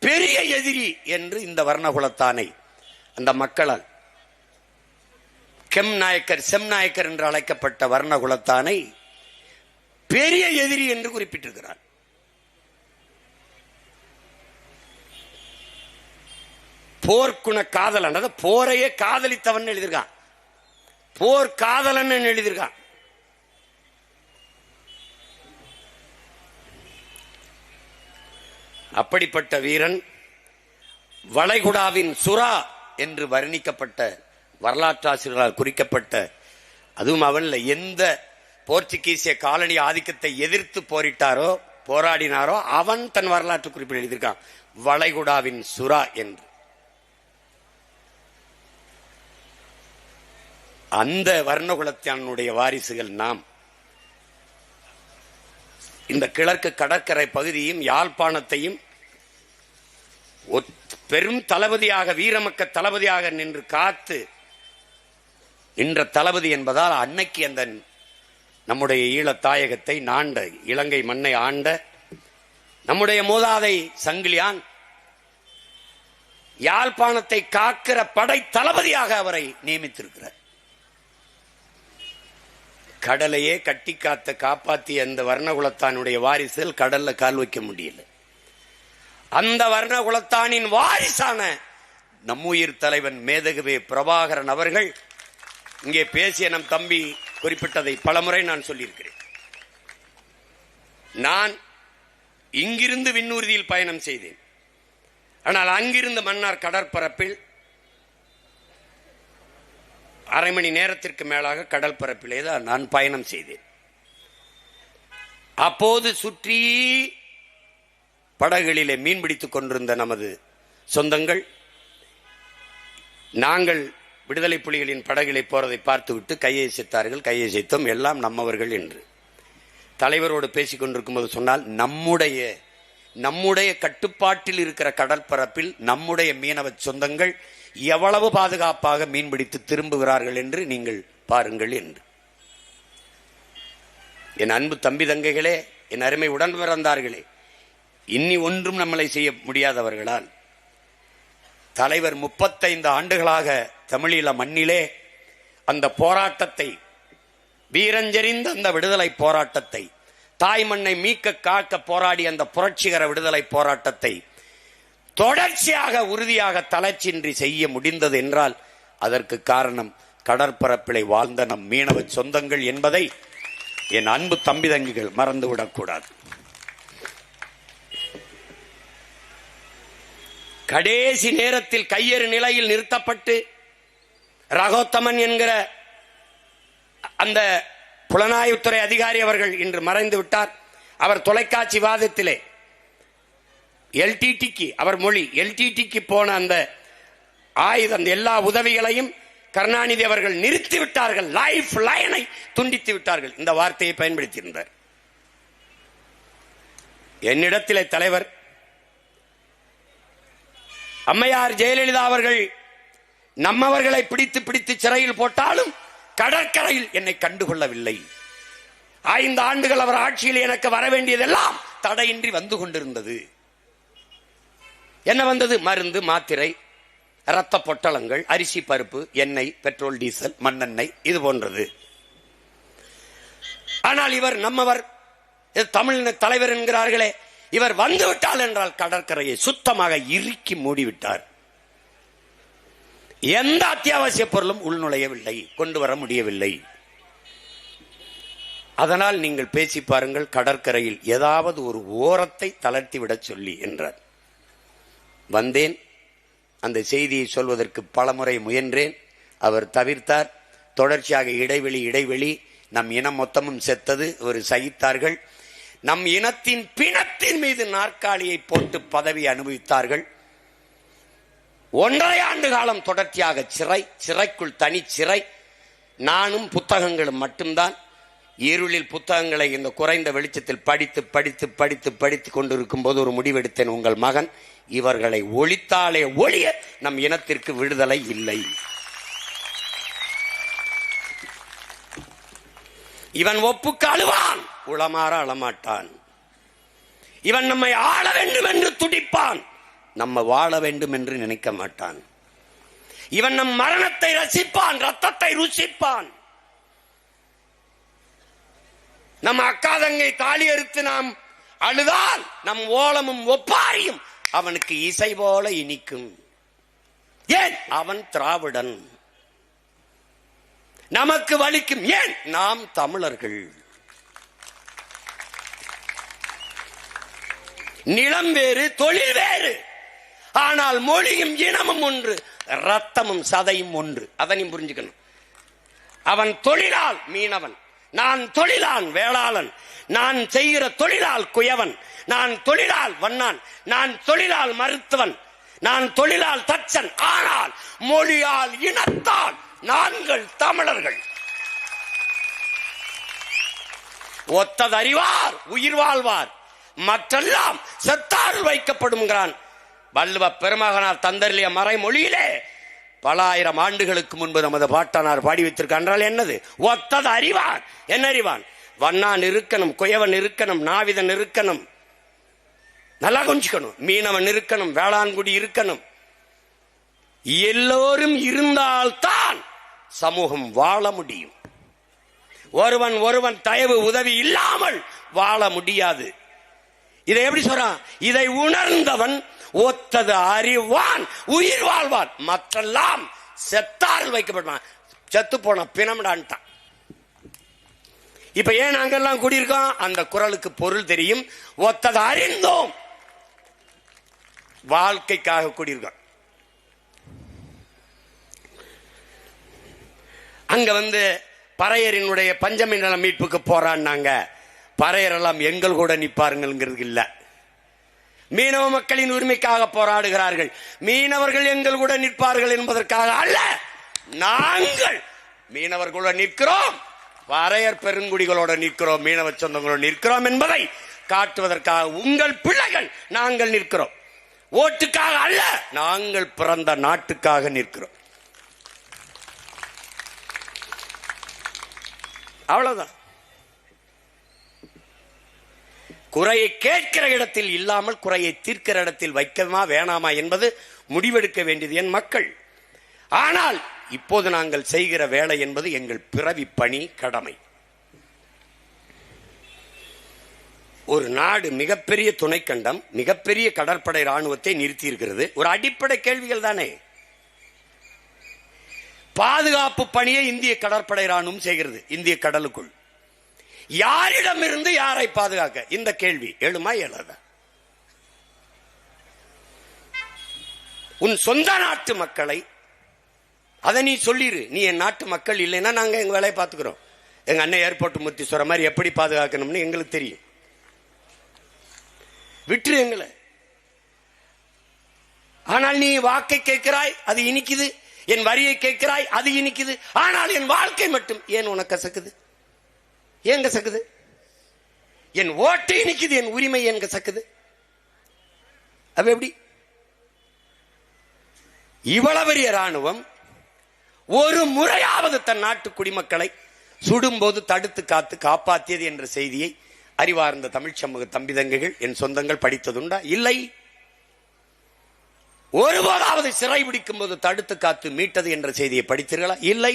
பெரிய எதிரி என்று இந்த வர்ணகுலத்தானை அந்த மக்களால் செம்நாயக்கர் என்று அழைக்கப்பட்ட வர்ணகுலத்தானை பெரிய எதிரி என்று குறிப்பிட்டிருக்கிறார். போர்க்குண காதலன், அதாவது போரையே காதலித்தவன் எழுதியிருக்கான், போர் காதலன் எழுதியிருக்கான். அப்படிப்பட்ட வீரன் வளைகுடாவின் சுறா என்று வர்ணிக்கப்பட்ட, வரலாற்றாசிரியர்களால் குறிக்கப்பட்ட, அதுவும் அவன்ல எந்த போர்ச்சுகீசிய காலனி ஆதிக்கத்தை எதிர்த்து போராடினாரோ அவன் தன் வரலாற்று குறிப்பில் எழுதியிருக்கான் வளைகுடாவின் சுறா என்று. அந்த வர்ணகுலத்தினுடைய வாரிசுகள் நாம். இந்த கிழக்கு கடற்கரை பகுதியும் யாழ்ப்பாணத்தையும் பெரும் தளபதியாக, வீரமக்க தளபதியாக நின்று காத்து நின்ற தளபதி என்பதால் அன்னைக்கு அந்த நம்முடைய ஈழத்தாயகத்தை நாண்ட, இலங்கை மண்ணை ஆண்ட நம்முடைய மூதாதை சங்கிலியான் யாழ்ப்பாணத்தை காக்கிற படை தளபதியாக அவரை நியமித்திருக்கிறார். கடலையே கட்டி காத்த காப்பாற்றிய அந்த வர்ணகுலத்தானுடைய வாரிசுகள் கடல்ல கால் வைக்க முடியல. அந்த வர்ணகுலத்தானின் வாரிசான நம்முயிர் தலைவன் மேதகுவே பிரபாகரன் அவர்கள் இங்கே பேசிய நம் தம்பி குறிப்பிட்டதை பலமுறை நான் சொல்லியிருக்கிறேன். நான் இங்கிருந்து விண்ணூர்தியில் பயணம் செய்தேன். ஆனால் அங்கிருந்து மன்னார் கடற்பரப்பில் அரை மணி நேரத்திற்கு மேலாக கடல் பரப்பிலே தான் நான் பயணம் செய்தேன். அப்போது சுற்றி படகுகளிலே மீன்பிடித்துக் கொண்டிருந்த நமது சொந்தங்கள், நாங்கள் விடுதலை புலிகளின் படகுகளை போறதை பார்த்துவிட்டு கையசைத்தார்கள். கையசைத்தோம், எல்லாம் நம்மவர்கள் என்று. தலைவரோடு பேசிக் கொண்டிருக்கும் போது சொன்னால், நம்முடைய கட்டுப்பாட்டில் இருக்கிற கடற்பரப்பில் நம்முடைய மீனவ சொந்தங்கள் எவ்வளவு பாதுகாப்பாக மீன்பிடித்து திரும்புகிறார்கள் என்று நீங்கள் பாருங்கள் என்று. என் அன்பு தம்பி தங்கைகளே, என் அருமை உடன் பிறந்தார்களே, இன்னி ஒன்றும் நம்மளை செய்ய முடியாதவர்களால் தலைவர் 35 ஆண்டுகளாக தமிழீழ மண்ணிலே அந்த போராட்டத்தை, வீரஞ்செறிந்த அந்த விடுதலை போராட்டத்தை, தாய் மண்ணை மீட்க காக்க போராடி அந்த புரட்சிகர விடுதலை போராட்டத்தை தொடர்ச்சியாக உறுதியாக தளர்ச்சியின்றி செய்ய முடிந்தது என்றால் அதற்கு காரணம் கடற்பரப்பிலை வாழ்ந்த நம் மீனவ சொந்தங்கள் என்பதை என் அன்பு தம்பி தங்கிகள் மறந்துவிடக்கூடாது. கடைசி நேரத்தில் கையெறு நிலையில் நிறுத்தப்பட்டு ரகோத்தமன் என்கிற அந்த புலனாய்வுத்துறை அதிகாரி அவர்கள் இன்று மறைந்து விட்டார். அவர் தொலைக்காட்சி வாதத்திலே எல்டிடிக்கு, அவர் மொழி எல்டிடிக்கு போன அந்த ஆயுதம், எல்லா உதவிகளையும் கருணாநிதி அவர்கள் நிறுத்திவிட்டார்கள், லைஃப் லைனை துண்டித்து விட்டார்கள், இந்த வார்த்தையை பயன்படுத்தியிருந்தார். என்னிடத்திலே தலைவர் அம்மையார் ஜெயலலிதா அவர்கள் நம்மவர்களை பிடித்து சிறையில் போட்டாலும் கடற்கரையில் என்னை கண்டுகொள்ளவில்லை. 5 ஆண்டுகள் அவர் ஆட்சியில் எனக்கு வர வேண்டியதெல்லாம் தடையின்றி வந்து கொண்டிருந்தது. என்ன வந்தது? மருந்து, மாத்திரை, இரத்த பொட்டலங்கள், அரிசி, பருப்பு, எண்ணெய், பெட்ரோல், டீசல், மண்ணெண்ணெய், இது போன்றது. ஆனால் இவர் நம்மவர் தமிழ் தலைவர் என்கிறார்களே, இவர் வந்து விட்டால் என்றால் கடற்கரையை சுத்தமாக இறுக்கி மூடிவிட்டார். எந்த அத்தியாவசிய பொருளும் உள்நுழையவில்லை, கொண்டு வர முடியவில்லை. அதனால் நீங்கள் பேசி பாருங்கள், கடற்கரையில் ஏதாவது ஒரு ஓரத்தை தளர்த்திவிட சொல்லி என்றார். வந்தேன், அந்த செய்தியை சொல்வதற்கு பலமுறை முயன்றேன், அவர் தவிர்த்தார். தொடர்ச்சியாக இடைவெளி நம் இனம் மொத்தமும் செத்தது, ஒரு சகித்தார்கள். நம் இனத்தின் பிணத்தின் மீது நாற்காலியை போட்டு பதவி அனுபவித்தார்கள். 1.5 ஆண்டு காலம் தொடர்ச்சியாக சிறைக்குள் தனி சிறை. நானும் புத்தகங்களும் மட்டும்தான். இருளில் புத்தகங்களை இந்த குறைந்த வெளிச்சத்தில் படித்து கொண்டிருக்கும் போது ஒரு முடிவெடுத்தேன், உங்கள் மகன் இவர்களை ஒழித்தாலே ஒழிய நம் இனத்திற்கு விடுதலை இல்லை. இவன் ஒப்புக்கு அழுவான், உளமாற அழமாட்டான். இவன் நம்மை ஆள வேண்டும் என்று துடிப்பான், நம்ம வாழ வேண்டும் என்று நினைக்க மாட்டான். இவன் நம் மரணத்தை ரசிப்பான், ரத்தத்தை ருசிப்பான். நம் அக்கா தங்கை தாலி அறுத்து நாம் அழுதால் நம் ஓலமும் ஒப்பாரியும் அவனுக்கு இசை போல இனிக்கும். ஏன்? அவன் திராவிடன். நமக்கு வலிக்கும். ஏன்? நாம் தமிழர்கள். நிலம் வேறு, தொழில் வேறு, ஆனால் மொழியும் இனமும் ஒன்று, ரத்தமும் சதையும் ஒன்று. அதனையும் புரிஞ்சுக்கணும். அவன் தொழிலால் மீனவன், நான் தொழிலான் வேளாளன், நான் செய்கிற தொழிலால் குயவன், நான் தொழிலால் வண்ணான், நான் தொழிலால் மருத்துவன், நான் தொழிலால் தச்சன். ஆனால் மொழியால் இனத்தால் நாங்கள் தமிழர்கள். ஒத்ததறிவார் உயிர் வாழ்வார், மற்றெல்லாம் செத்தால் வைக்கப்படுகிறான். வள்ளுவ பெருமகனார் தந்தர்லிய மறைமொழியிலே பல ஆயிரம் ஆண்டுகளுக்கு முன்பு நமது பாட்டனார் பாடி வைத்திருக்கால் என்னது? ஒத்தது அறிவான். என்ன அறிவான்? வண்ணான் இருக்கணும், குயவன் இருக்கணும், நாவிதன் இருக்கணும், நல்லா கொஞ்சிக்கணும், மீனவன் இருக்கணும், வேளாண்குடி இருக்கணும். எல்லோரும் இருந்தால்தான் சமூகம் வாழ முடியும். ஒருவன் தயவு உதவி இல்லாமல் வாழ முடியாது. இதை எப்படி சொல்றான்? இதை உணர்ந்தவன் ஒத்தது அறிவான் உயிர் வாழ்வான், மற்றெல்லாம் செத்தால் வைக்கப்படுவான். செத்து போன பிணம்டான்ட்டான். இப்ப ஏன் நாங்கெல்லாம் கூடியிருக்கோம்? அந்த குரலுக்கு பொருள் தெரியும். ஒத்தது அறிந்தோம், வாழ்க்கைக்காக கூடியிருக்கோம். அங்க வந்து பறையரினுடைய பஞ்சமி நல மீட்புக்கு போறான்னாங்க. பறையரெல்லாம் எங்கள் கூட நிற்பாருங்கிறது இல்ல. மீனவ மக்களின் உரிமைக்காக போராடுகிறார்கள். மீனவர்கள் எங்கள் கூட நிற்பார்கள் என்பதற்காக அல்ல. நாங்கள் மீனவர்களோட நிற்கிறோம், பறையர் பெருங்குடிகளோட நிற்கிறோம், மீனவ சொந்தங்களோட நிற்கிறோம் என்பதை காட்டுவதற்காக உங்கள் பிள்ளைகள் நாங்கள் நிற்கிறோம். ஓட்டுக்காக அல்ல, நாங்கள் பிறந்த நாட்டுக்காக நிற்கிறோம். அவ்வளவுதான். குறையை கேட்கிற இடத்தில் இல்லாமல் குறையை தீர்க்கிற இடத்தில் வைக்கமா வேணாமா என்பது முடிவெடுக்க வேண்டியது என் மக்கள். ஆனால் இப்போது நாங்கள் செய்கிற வேலை என்பது எங்கள் பிறவி பணி, கடமை. ஒரு நாடு மிகப்பெரிய துணைக்கண்டம், மிகப்பெரிய கடற்படை ராணுவத்தை நிறுத்தி இருக்கிறது. ஒரு அடிப்படை கேள்விகள் தானே. பாதுகாப்பு பணியை இந்திய கடற்படை ராணுவம் செய்கிறது. இந்திய கடலுக்குள் யாரிடமிருந்து யாரை பாதுகாக்க? இந்த கேள்வி எழுமா எழாத? உன் சொந்த நாட்டு மக்களை அதை நீ சொல்லிரு. நீ என் நாட்டு மக்கள் இல்லைன்னா நாங்க எங்க வேலையை பார்த்துக்கிறோம். எங்க அண்ணன் ஏர்போர்ட் மூர்த்தி சொல்ற மாதிரி எப்படி பாதுகாக்கணும்னு எங்களுக்கு தெரியும். விட்டுரு எங்களை. ஆனால் நீ வாக்கை கேட்கிறாய், அது இனிக்குது. என் வரியை கேட்கிறாய், அது இனிக்குது. ஆனால் என் வாழ்க்கை மட்டும் ஏன் உனக்கு கசக்குது? ஏன் கசக்குது? என் ஓட்டு இனிக்குது, என் உரிமை ஏன் கசக்குது? அது எப்படி? இவ்வளவு பெரிய ராணுவம் ஒரு முறையாவது தன் நாட்டு குடிமக்களை சுடும்போது தடுத்து காத்து காப்பாற்றியது என்ற செய்தியை அறிவார்ந்த தமிழ் சமூக தம்பிதங்கைகள், என் சொந்தங்கள் படித்ததுண்டா? இல்லை. ஒருபோதாவது சிறை பிடிக்கும் போது தடுத்து காத்து மீட்டது என்ற செய்தியை படித்தீர்களா? இல்லை.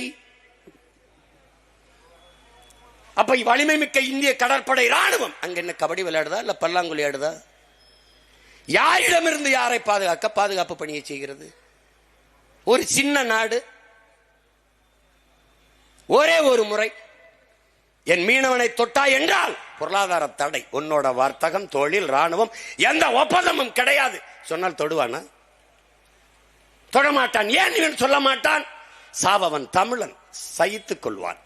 அப்ப வலிமை மிக்க இந்திய கடற்படை ராணுவம் அங்க என்ன கபடி விளையாடுதா இல்ல பல்லாங்குழி ஆடுதா? யாரிடமிருந்து யாரை பாதுகாக்க பாதுகாப்பு பணியை செய்கிறது? ஒரு சின்ன நாடு. ஒரே ஒரு முறை என் மீனவனை தொட்டா என்றால் பொருளாதார தடை. உன்னோட வர்த்தகம், தொழில், ராணுவம் எந்த ஒப்பந்தமும் கிடையாது சொன்னால் தொடுவானா? தொடமாட்டான். ஏன் சொல்ல மாட்டான்? சாவவன் தமிழன், சகித்துக் கொள்வான்.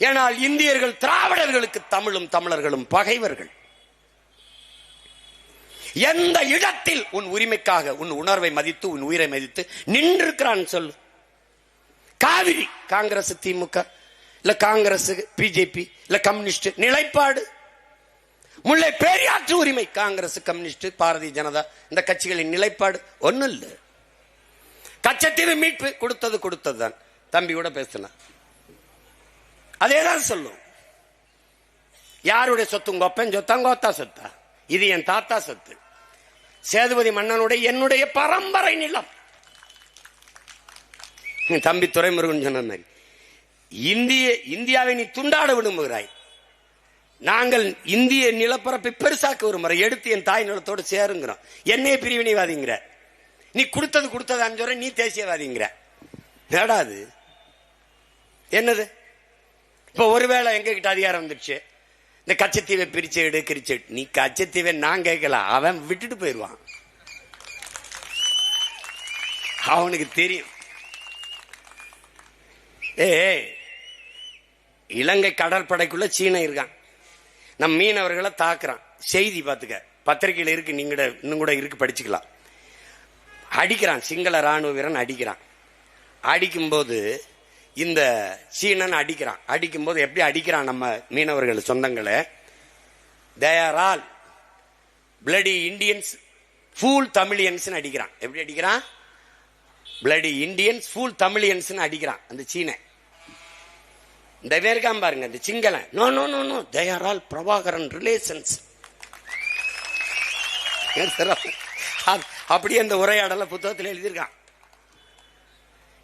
ஏனால் இந்தியர்கள் திராவிடர்களுக்கு தமிழும் தமிழர்களும் பகைவர்கள். எந்த இடத்தில் உன் உரிமைக்காக உன் உணர்வை மதித்து உன் உயிரை மதித்து நின்றிருக்கிறான் சொல்லு. காவிரி காங்கிரஸ் திமுக இல்ல காங்கிரஸ் பிஜேபி இல்ல கம்யூனிஸ்ட் நிலைப்பாடு. முல்லை பெரியாற்று உரிமை காங்கிரஸ் கம்யூனிஸ்ட் பாரதிய ஜனதா இந்த கட்சிகளின் நிலைப்பாடு ஒன்னும் இல்ல. கச்சத்தீவு மீட்பு கொடுத்ததுதான். தம்பி கூட பேசின அதேதான் சொல்லும். யாருடைய சொத்து? உங்க ஒப்பன் சொத்தா, உங்க ஒத்தா சொத்தா? இது என் தாத்தா சொத்து. சேதுபதி மன்னனுடைய என்னுடைய பரம்பரை நிலம். தம்பி துரைமுருகன் சொன்ன மாதிரி இந்தியாவை நீ துண்டாட விரும்புகிறாய். நாங்கள் இந்திய நிலப்பரப்பை பெருசாக்க ஒரு முறை எடுத்து என் தாய் நிலத்தோடு சேருங்கிறோம். என்னைய பிரிவினைவாதிங்கிற. நீ கொடுத்தது அஞ்சு நீ தேசியவாதிங்கிற. நேடாது என்னது? இப்ப ஒருவேளை எங்க கிட்ட அதிகாரம் வந்துடுச்சு, இந்த கச்சத்தீவை பிரிச்சு எடு கிரிச்சு. நீ கச்சத்தீவை நான் கேட்கல, அவன் விட்டுட்டு போயிடுவான். அவனுக்கு தெரியும். இலங்கை கடற்படைக்குள்ள சீன இருக்கான். நம் மீனவர்களை தாக்குறான். செய்தி பார்த்துக்க, பத்திரிகையில் இருக்கு, நீங்க இன்னும் கூட இருக்கு, படிச்சுக்கலாம். அடிக்கிறான், சிங்கள ராணுவ வீரன் அடிக்கிறான். அடிக்கும்போது இந்த சீனன் அடிக்கிறான். அடிக்கும்போது எப்படி அடிக்கிறான்? நம்ம மீனவர்கள் சொந்தங்களை, they are all bloody Indians, fool Tamilians அடிக்கிறான். எப்படி அடிக்கிறான்? bloody Indians, fool Tamilians அடிக்கிறான் அந்த சீன. இந்த பேருக்காம பாருங்க இந்த சிங்களன், no no no no they are all Prabhakaran relations. அப்படியே அந்த உரையாடல புத்தகத்தில் எழுதியிருக்கான்.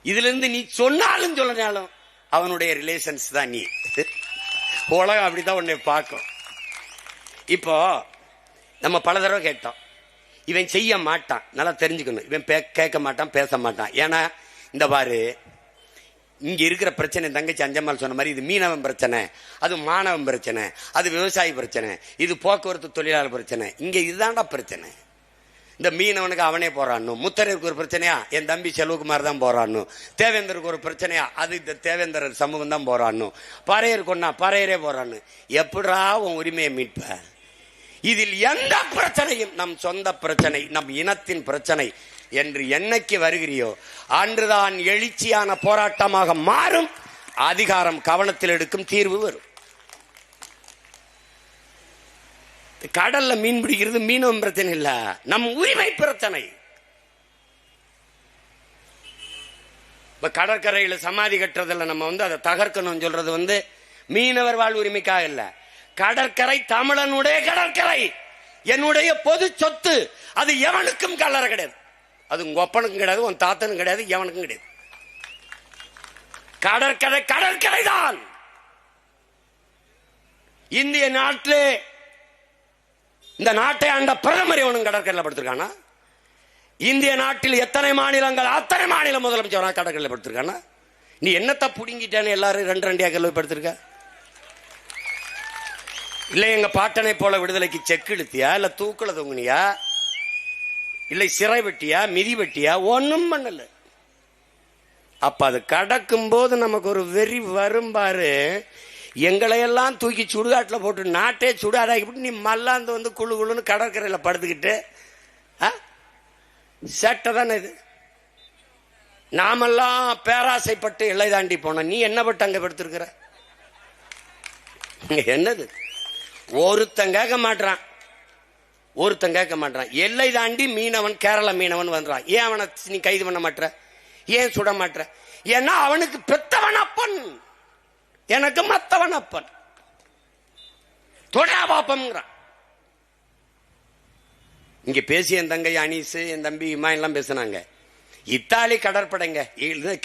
இதுல இருந்து நீ சொன்னாலும் சொல்லனாலும் அவனுடைய ரிலேஷன்ஸ் தான் நீ. உலகம் அப்படித்தான் உன்னை பார்க்கும். இப்போ நம்ம பல தடவை கேட்டோம், இவன் செய்ய மாட்டான், நல்லா தெரிஞ்சுக்கணும். இவன் கேட்க மாட்டான், பேச மாட்டான். ஏன்னா இந்த பாரு, இங்க இருக்கிற பிரச்சனை தங்கச்சி அஞ்சம்மாள் சொன்ன மாதிரி, இது மீனவன் பிரச்சனை, அது மாணவன் பிரச்சனை, அது விவசாயி பிரச்சனை, இது போக்குவரத்து தொழிலாளர் பிரச்சனை. இங்க இதுதான்டா பிரச்சனை. இந்த மீனவனுக்கு அவனே போறான்னு, முத்தரைக்கு ஒரு பிரச்சனையா என் தம்பி செல்வகுமார் தான் போறான்னு, தேவேந்தருக்கு ஒரு பிரச்சனையா அது இந்த தேவேந்தர் சமூகம் தான் போறான்னு, பறையருக்கு ஒன்னா பறையரே போறான்னு. எப்படா உன் உரிமையை மீட்ப? இதில் எந்த பிரச்சனையும் நம் சொந்த பிரச்சனை, நம் இனத்தின் பிரச்சனை என்று என்னைக்கு வருகிறியோ அன்றுதான் எழுச்சியான போராட்டமாக மாறும். அதிகாரம் கவனத்தில் எடுக்கும், தீர்வு வரும். கடல்ல மீன் பிடிக்கிறது மீனவன் பிரச்சனை இல்ல, நம் உரிமை பிரச்சனை. கடற்கரையில சமாதி கட்டுறதுல நம்ம அதை தகர்க்கணும் சொல்றது மீனவர் வாழ் உரிமைக்காக இல்ல. கடற்கரை தமிழனுடைய கடற்கரை, என்னுடைய பொது சொத்து. அது எவனுக்கும் கல்லறை கிடையாது. அது உங்க ஒப்பனுக்கும் கிடையாது, உன் தாத்தனும் கிடையாது, எவனுக்கும் கிடையாது. கடற்கரை கடற்கரை தான். இந்திய நாட்டிலே இந்த நாட்டை ஆண்ட பிரதமர் எவனும் கடற்கரையில் படுத்திருக்கானா? இந்திய நாட்டில் எத்தனை மாநிலங்கள், அத்தனை மாநில முதலமைச்சர் கடற்கரையில் படுத்திருக்கானா? நீ என்னத்த புடுங்கிட்டேன்னு எல்லாரும் ரெண்டு ரெண்டியா கல்வி படுத்திருக்க? இல்ல எங்க பாட்டனை போல விடுதலைக்கு செக்கு இழுத்தியா, இல்ல தூக்குல தொங்குனியா, இல்லை சிறை வெட்டியா, மிதி வெட்டியா? ஒன்னும் பண்ணல. அப்ப அது கடக்கும் போது நமக்கு ஒரு வெறி வரும் பாரு. எங்களையெல்லாம் தூக்கி சுடுகாட்டில் போட்டு நாட்டே சுடாதாக்கிட்டு நீ மல்லாந்து குழு குழுன்னு கடற்கரையில் படுத்துக்கிட்டு சேட்டை தானே இது. நாமெல்லாம் பேராசைப்பட்டு எல்லை தாண்டி போனோம். நீ என்ன பட்டு அங்க படுத்திருக்கிற? என்னது? ஒருத்தன் கேட்க மாட்டான், ஒருத்தன் கேட்க மாட்டான். எல்லை தாண்டி மீனவன், கேரள மீனவன் வந்துறான். ஏன் அவனை நீ கைது பண்ண மாட்ட? ஏன் சுட மாட்ட? ஏன்னா அவனுக்கு பெத்தவன் அப்பன், எனக்கு மத்தவன் அப்பன். தொடா பாப்பம்ங்கிறான். இங்க பேசி என் தங்கை அனீஸ், என் தம்பி இமா எல்லாம் பேசினாங்க. இத்தாலி கடற்படைங்க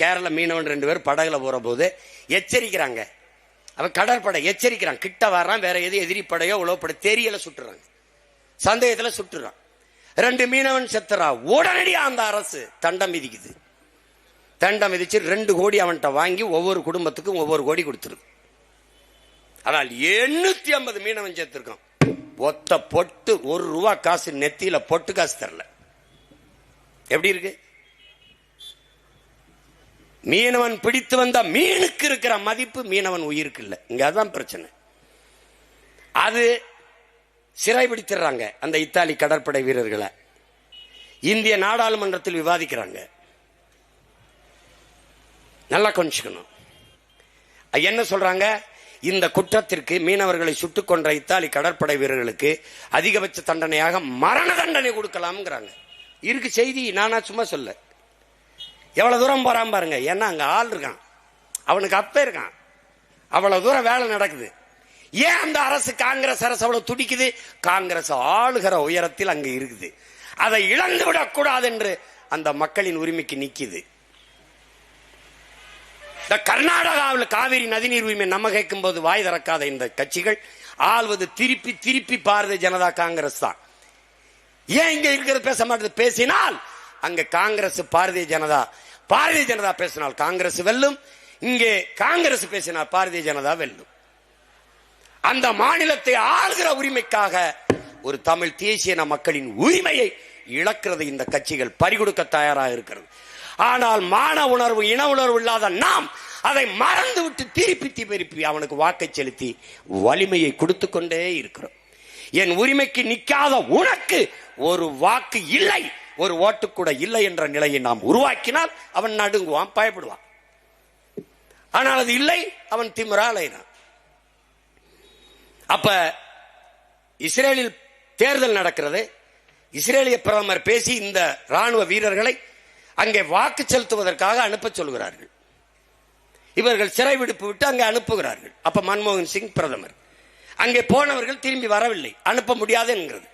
கேரள மீனவன் 2 பேர் படகுல போற போது எச்சரிக்கிறாங்க, அவன் கடற்படை எச்சரிக்கிறான், கிட்ட வர்றான், வேற எது எதிரி படையோ உளவுப்படை தெரியல, சுட்டுறாங்க, சந்தேகத்துல சுட்டுறான். 2 மீனவன் செத்துறா. உடனடியா அந்த அரசு தண்டம் விதிக்குது. தண்டம் விதிச்சு 2 கோடி அவன்கிட்ட வாங்கி ஒவ்வொரு குடும்பத்துக்கும் ஒவ்வொரு கோடி கொடுத்துருது. ஆனால் 850 மீனவன் சேர்த்திருக்கான். ஒத்த பொட்டு ₹1 காசு நெத்தியில பொட்டு காசு தரல. எப்படி இருக்கு? மீனவன் பிடித்து வந்த மீனுக்கு இருக்கிற மதிப்பு மீனவன் உயிருக்கு இல்ல. இங்க அதான் பிரச்சனை. அது சிறை பிடித்துறாங்க அந்த இத்தாலி கடற்படை வீரர்களை. இந்திய நாடாளுமன்றத்தில் விவாதிக்கிறாங்க. நல்லா கொஞ்சிக்கணும். என்ன சொல்றாங்க? இந்த குற்றத்திற்கு மீனவர்களை சுட்டுக் கொன்ற இத்தாலி கடற்படை வீரர்களுக்கு அதிகபட்ச தண்டனையாக மரண தண்டனை கொடுக்கலாம்ங்கிறாங்க. இருக்கு செய்தி, நானா சும்மா சொல்ல. எவ்வளவு தூரம் போறான் பாருங்க. ஏன்னா அங்க ஆள் இருக்கான், அவனுக்கு அப்ப இருக்கான், அவ்வளவு தூரம் வேலை நடக்குது. ஏன் அந்த அரசு, காங்கிரஸ் அரசு அவ்வளவு துடிக்குது? காங்கிரஸ் ஆளுகிற உயரத்தில் அங்க இருக்குது. அதை இழந்து விடக்கூடாது என்று அந்த மக்களின் உரிமைக்கு நிக்குது. கர்நாடகாவில் காவிரி நதிநீர் உரிமை நம்ம கேட்கும் போது வாய் திறக்காத இந்த கட்சிகள் ஆள்வது திருப்பி திருப்பி பாரதிய ஜனதா காங்கிரஸ் தான். ஏன் இங்க இருக்கிறது பேச மாட்டது? பேசினால் அங்க காங்கிரஸ் பாரதிய ஜனதா, பாரதிய ஜனதா பேசினால் காங்கிரஸ் வெல்லும், இங்கே காங்கிரஸ் பேசினால் பாரதிய ஜனதா வெல்லும். அந்த மாநிலத்தை ஆளுகிற உரிமைக்காக ஒரு தமிழ் தேசிய மக்களின் உரிமையை இழக்கிறது இந்த கட்சிகள் பறிகொடுக்க தயாராக இருக்கிறது. ஆனால் மான உணர்வு, இன உணர்வு இல்லாத நாம் அதை மறந்து விட்டு திருப்பி திருப்பி அவனுக்கு வாக்கை செலுத்தி வலிமையை கொடுத்து கொண்டே இருக்கிறோம். என் உரிமைக்கு நிற்காத உனக்கு ஒரு வாக்கு இல்லை, ஒரு ஓட்டு கூட இல்லை என்ற நிலையை நாம் உருவாக்கினால் அவன் நடுங்குவான், பயப்படுவான். ஆனால் அது இல்லை, அவன் திமிராலைனான். அப்ப இஸ்ரேலில் தேர்தல் நடக்கிறது. இஸ்ரேலிய பிரதமர் பேசி இந்த ராணுவ வீரர்களை அங்கே வாக்கு செலுத்துவதற்காக அனுப்ப சொல்கிறார்கள். இவர்கள் சிறை விடுப்பு விட்டு அங்கே அனுப்புகிறார்கள். அப்ப மன்மோகன் சிங் பிரதமர். அங்கே போனவர்கள் திரும்பி வரவில்லை, அனுப்ப முடியாது என்கிறது.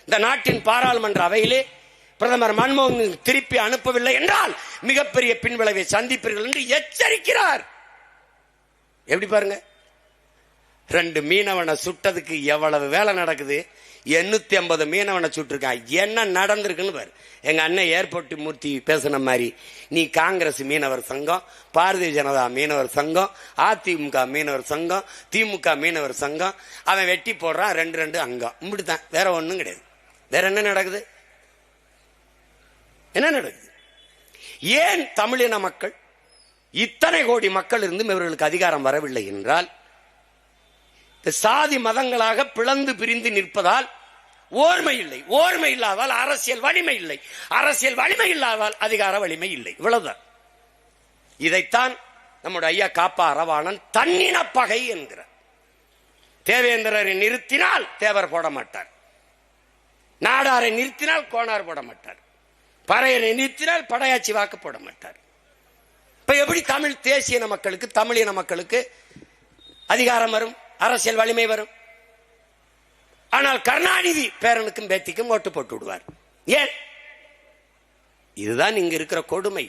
இந்த நாட்டின் பாராளுமன்ற அவையிலே பிரதமர் மன்மோகன் திருப்பி அனுப்பவில்லை என்றால் மிகப்பெரிய பின்விளைவை சந்திப்பீர்கள் என்று எச்சரிக்கிறார். எப்படி பாருங்க, 2 மீனவனை சுட்டதுக்கு எவ்வளவு வேலை நடக்குது. 850 மீனவனை சுட்டிருக்கான். என்ன நடந்திருக்குன்னு பாரு. எங்க அண்ணன் ஏர்போர்ட் மூர்த்தி பேசின மாதிரி, நீ காங்கிரஸ் மீனவர் சங்கம், பாரதிய ஜனதா மீனவர் சங்கம், அதிமுக மீனவர் சங்கம், திமுக மீனவர் சங்கம், அவன் வெட்டி போடுறான் 2 அங்கம். இப்படித்தான், வேற ஒண்ணும் கிடையாது. வேற என்ன நடக்குது? என்ன நடக்குது? ஏன் தமிழின மக்கள், இத்தனை கோடி மக்கள் இருந்தும் இவர்களுக்கு அதிகாரம் வரவில்லை என்றால், சாதி மதங்களாக பிளந்து பிரிந்து நிற்பதால் ஓர்மை இல்லை. ஓர்மை இல்லாதால் அரசியல் வலிமை இல்லை. அரசியல் வலிமை இல்லாதால் அதிகார வலிமை இல்லை. இவ்வளவுதான். இதைத்தான் நம்முடைய ஐயா காப்பா அரவாணன் தன்னின பகை என்கிறார். தேவேந்திரரை நிறுத்தினால் தேவர் போட மாட்டார், நாடாரை நிறுத்தினால் கோனார் போட மாட்டார், பறையரை நிறுத்தினால் படையாச்சி வாக்கு போட மாட்டார். இப்ப எப்படி தமிழ் தேசிய மக்களுக்கு, தமிழின மக்களுக்கு அதிகாரம் வரும், அரசியல் வலிமை வரும்? ஆனால் கருணாநிதி பேரனுக்கும் பேத்திக்கும் ஓட்டு போட்டு விடுவார். ஏன்? இதுதான் இங்க இருக்கிற கொடுமை.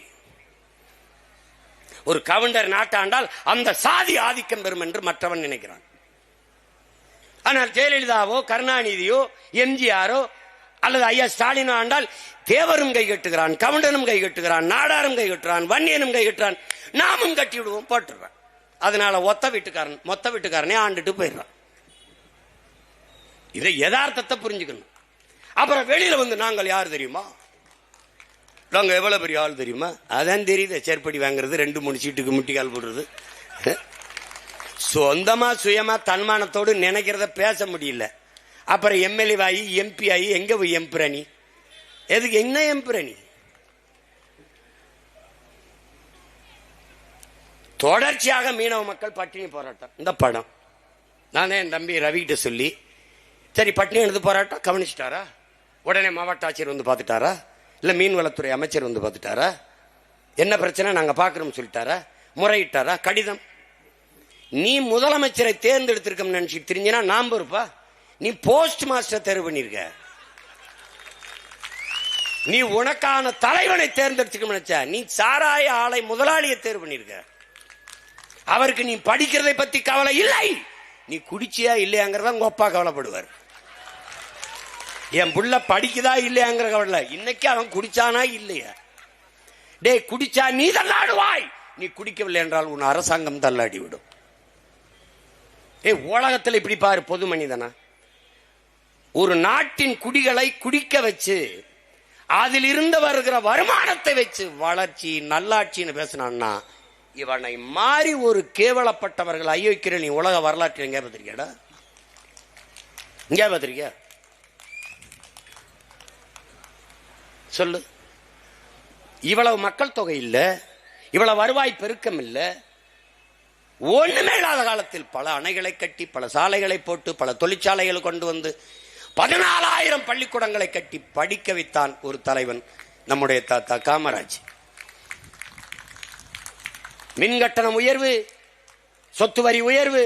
ஒரு கவுண்டர் நாட்டாண்டால் அந்த சாதி ஆதிக்கம் பெறும் என்று மற்றவன் நினைக்கிறான். ஆனால் ஜெயலலிதாவோ கருணாநிதியோ எம்ஜிஆரோ அல்லது ஐயா ஸ்டாலினோ ஆண்டால் தேவரும் கை கட்டுகிறான், கவுண்டனும் கை கட்டுகிறான், நாடாரும் கை கட்டுறான், வன்னியனும் கை கட்டுறான், நாமும் கட்டி விடுவோம், போட்டுறான். அதனால மொத்த வீட்டுக்காரனே ஆண்டுட்டு போயிடுறான். இதை யதார்த்தத்தை புரிஞ்சுக்கணும். அப்புறம் வெளியில வந்து நாங்கள் யார் தெரியுமா, நாங்க எவ்வளவு பெரிய ஆள் தெரியுமா, அதான் தெரியுது. சேர்ப்படி வாங்குறது, 2-3 சீட்டுக்கு முட்டிக்கால் போடுறது, சொந்தமா சுயமா தன்மானத்தோடு நினைக்கிறத பேச முடியல. அப்புறம் எம்எல்ஏ ஆகி எம்பி ஆகி எங்க போய் எம்பிரணி? எதுக்கு என்ன எம்பிரணி? தொடர்ச்சியாக மீனவ மக்கள் பட்டினி போராட்டம். இந்த படம் நான் என் தம்பி ரவிகிட்ட சொல்லி, சரி பட்டினி எடுத்து போராட்டம் கவனிச்சிட்டாரா? உடனே மாவட்ட ஆட்சியர் வந்து பார்த்துட்டாரா? இல்ல மீன்வளத்துறை அமைச்சர் வந்து பார்த்துட்டாரா? என்ன பிரச்சனை நாங்க பாக்குறோம் சொல்லிட்டாரா? முறையிட்டாரா? கடிதம். நீ முதலமைச்சரை தேர்ந்தெடுத்திருக்க நினைச்சிட்டு தெரிஞ்சினா நாம் பொறுப்பா? நீ போஸ்ட் மாஸ்டர் தேர்வு பண்ணிருக்க, நீ உனக்கான தலைவனை தேர்ந்தெடுத்துக்க நினைச்ச, நீ சாராய ஆலை முதலாளியை தேர்வு பண்ணிருக்க. அவருக்கு நீ படிக்கிறதை பத்தி கவலை இல்லை, நீ குடிச்சியா இல்லையாங்கிறத உங்க அப்பா கவலைப்படுவார். என் புள்ள படிக்குதா இல்லையாங்கிற கவலை. இன்னைக்கு அவன் குடிச்சானா இல்லையா? டே குடிச்சா நீ தள்ளாடுவாய், நீ குடிக்கவில்லை என்றால் உன் அரசாங்கம் தள்ளாடி விடும். உலகத்தில் இப்படி பாரு, பொது மனிதனா ஒரு நாட்டின் குடிகளை குடிக்க வச்சு அதில் இருந்து வருகிற வருமானத்தை வச்சு வளர்ச்சி நல்லாட்சின்னு பேசினான்னா இவனை மாறி ஒரு கேவலப்பட்டவர்கள் ஐயோக்கிற நீ உலக வரலாற்று எங்க பார்த்திருக்கியாடா? இங்க பார்த்திருக்கியா? சொல்லு. இவ்வளவு மக்கள் தொகை இல்ல, இவ்வளவு வருவாய் பெருக்கம் இல்ல, ஒண்ணுமே இல்லாத காலத்தில் பல அணைகளை கட்டி பல சாலைகளை போட்டு பல தொழிற்சாலைகளை கொண்டு வந்து 14,000 பள்ளிக்கூடங்களை கட்டி படிக்க வைத்தான் ஒரு தலைவன், நம்முடைய தாத்தா காமராஜ். மின் கட்டணம் உயர்வு, சொத்து வரி உயர்வு,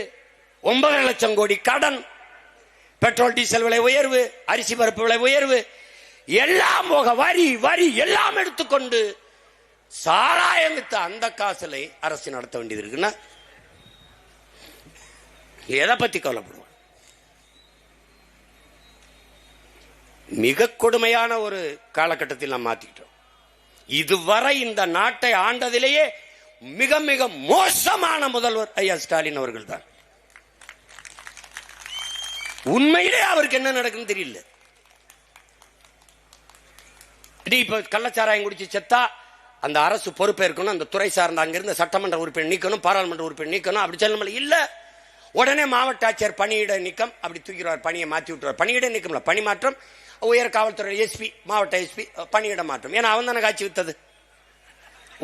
9 லட்சம் கோடி கடன், பெட்ரோல் டீசல் விலை உயர்வு, அரிசி பருப்பு விலை உயர்வு, எல்லாம் போக வரி வரி எல்லாம் எடுத்துக்கொண்டு சாராயத்து அந்த காசுல அரசு நடத்த வேண்டியது இருக்குன்னா எதை பத்தி கவலைப்படுவோம்? மிக கொடுமையான ஒரு காலகட்டத்தில் நாம் மாத்திட்டோம். இதுவரை இந்த நாட்டை ஆண்டதிலேயே மிக மிக மோசமான முதல்வர் ஐயா ஸ்டாலின் அவர்கள் தான். உண்மையிலே அவருக்கு என்ன நடக்குன்னு தெரியல. இப்ப கள்ளச்சாராயம் குடிச்சு செத்தா அந்த அரசு பொறுப்பேற்கணும், அந்த துறை சார்ந்த அங்கிருந்த சட்டமன்ற உறுப்பினர் நீக்கணும், பாராளுமன்ற உறுப்பினர் நீக்கணும், அப்படி சொல்ல இல்ல. உடனே மாவட்ட ஆட்சியர் பணியிட நீக்கம் அப்படி தூக்கிடுவார், பணியை மாற்றி விட்டுருவார். பணியிட நீக்கம் பணி மாற்றம், உயர் காவல்துறை எஸ்பி மாவட்ட எஸ்பி பணியிட மாற்றம். ஏன்னா அவன் தானே காட்சி வித்தது,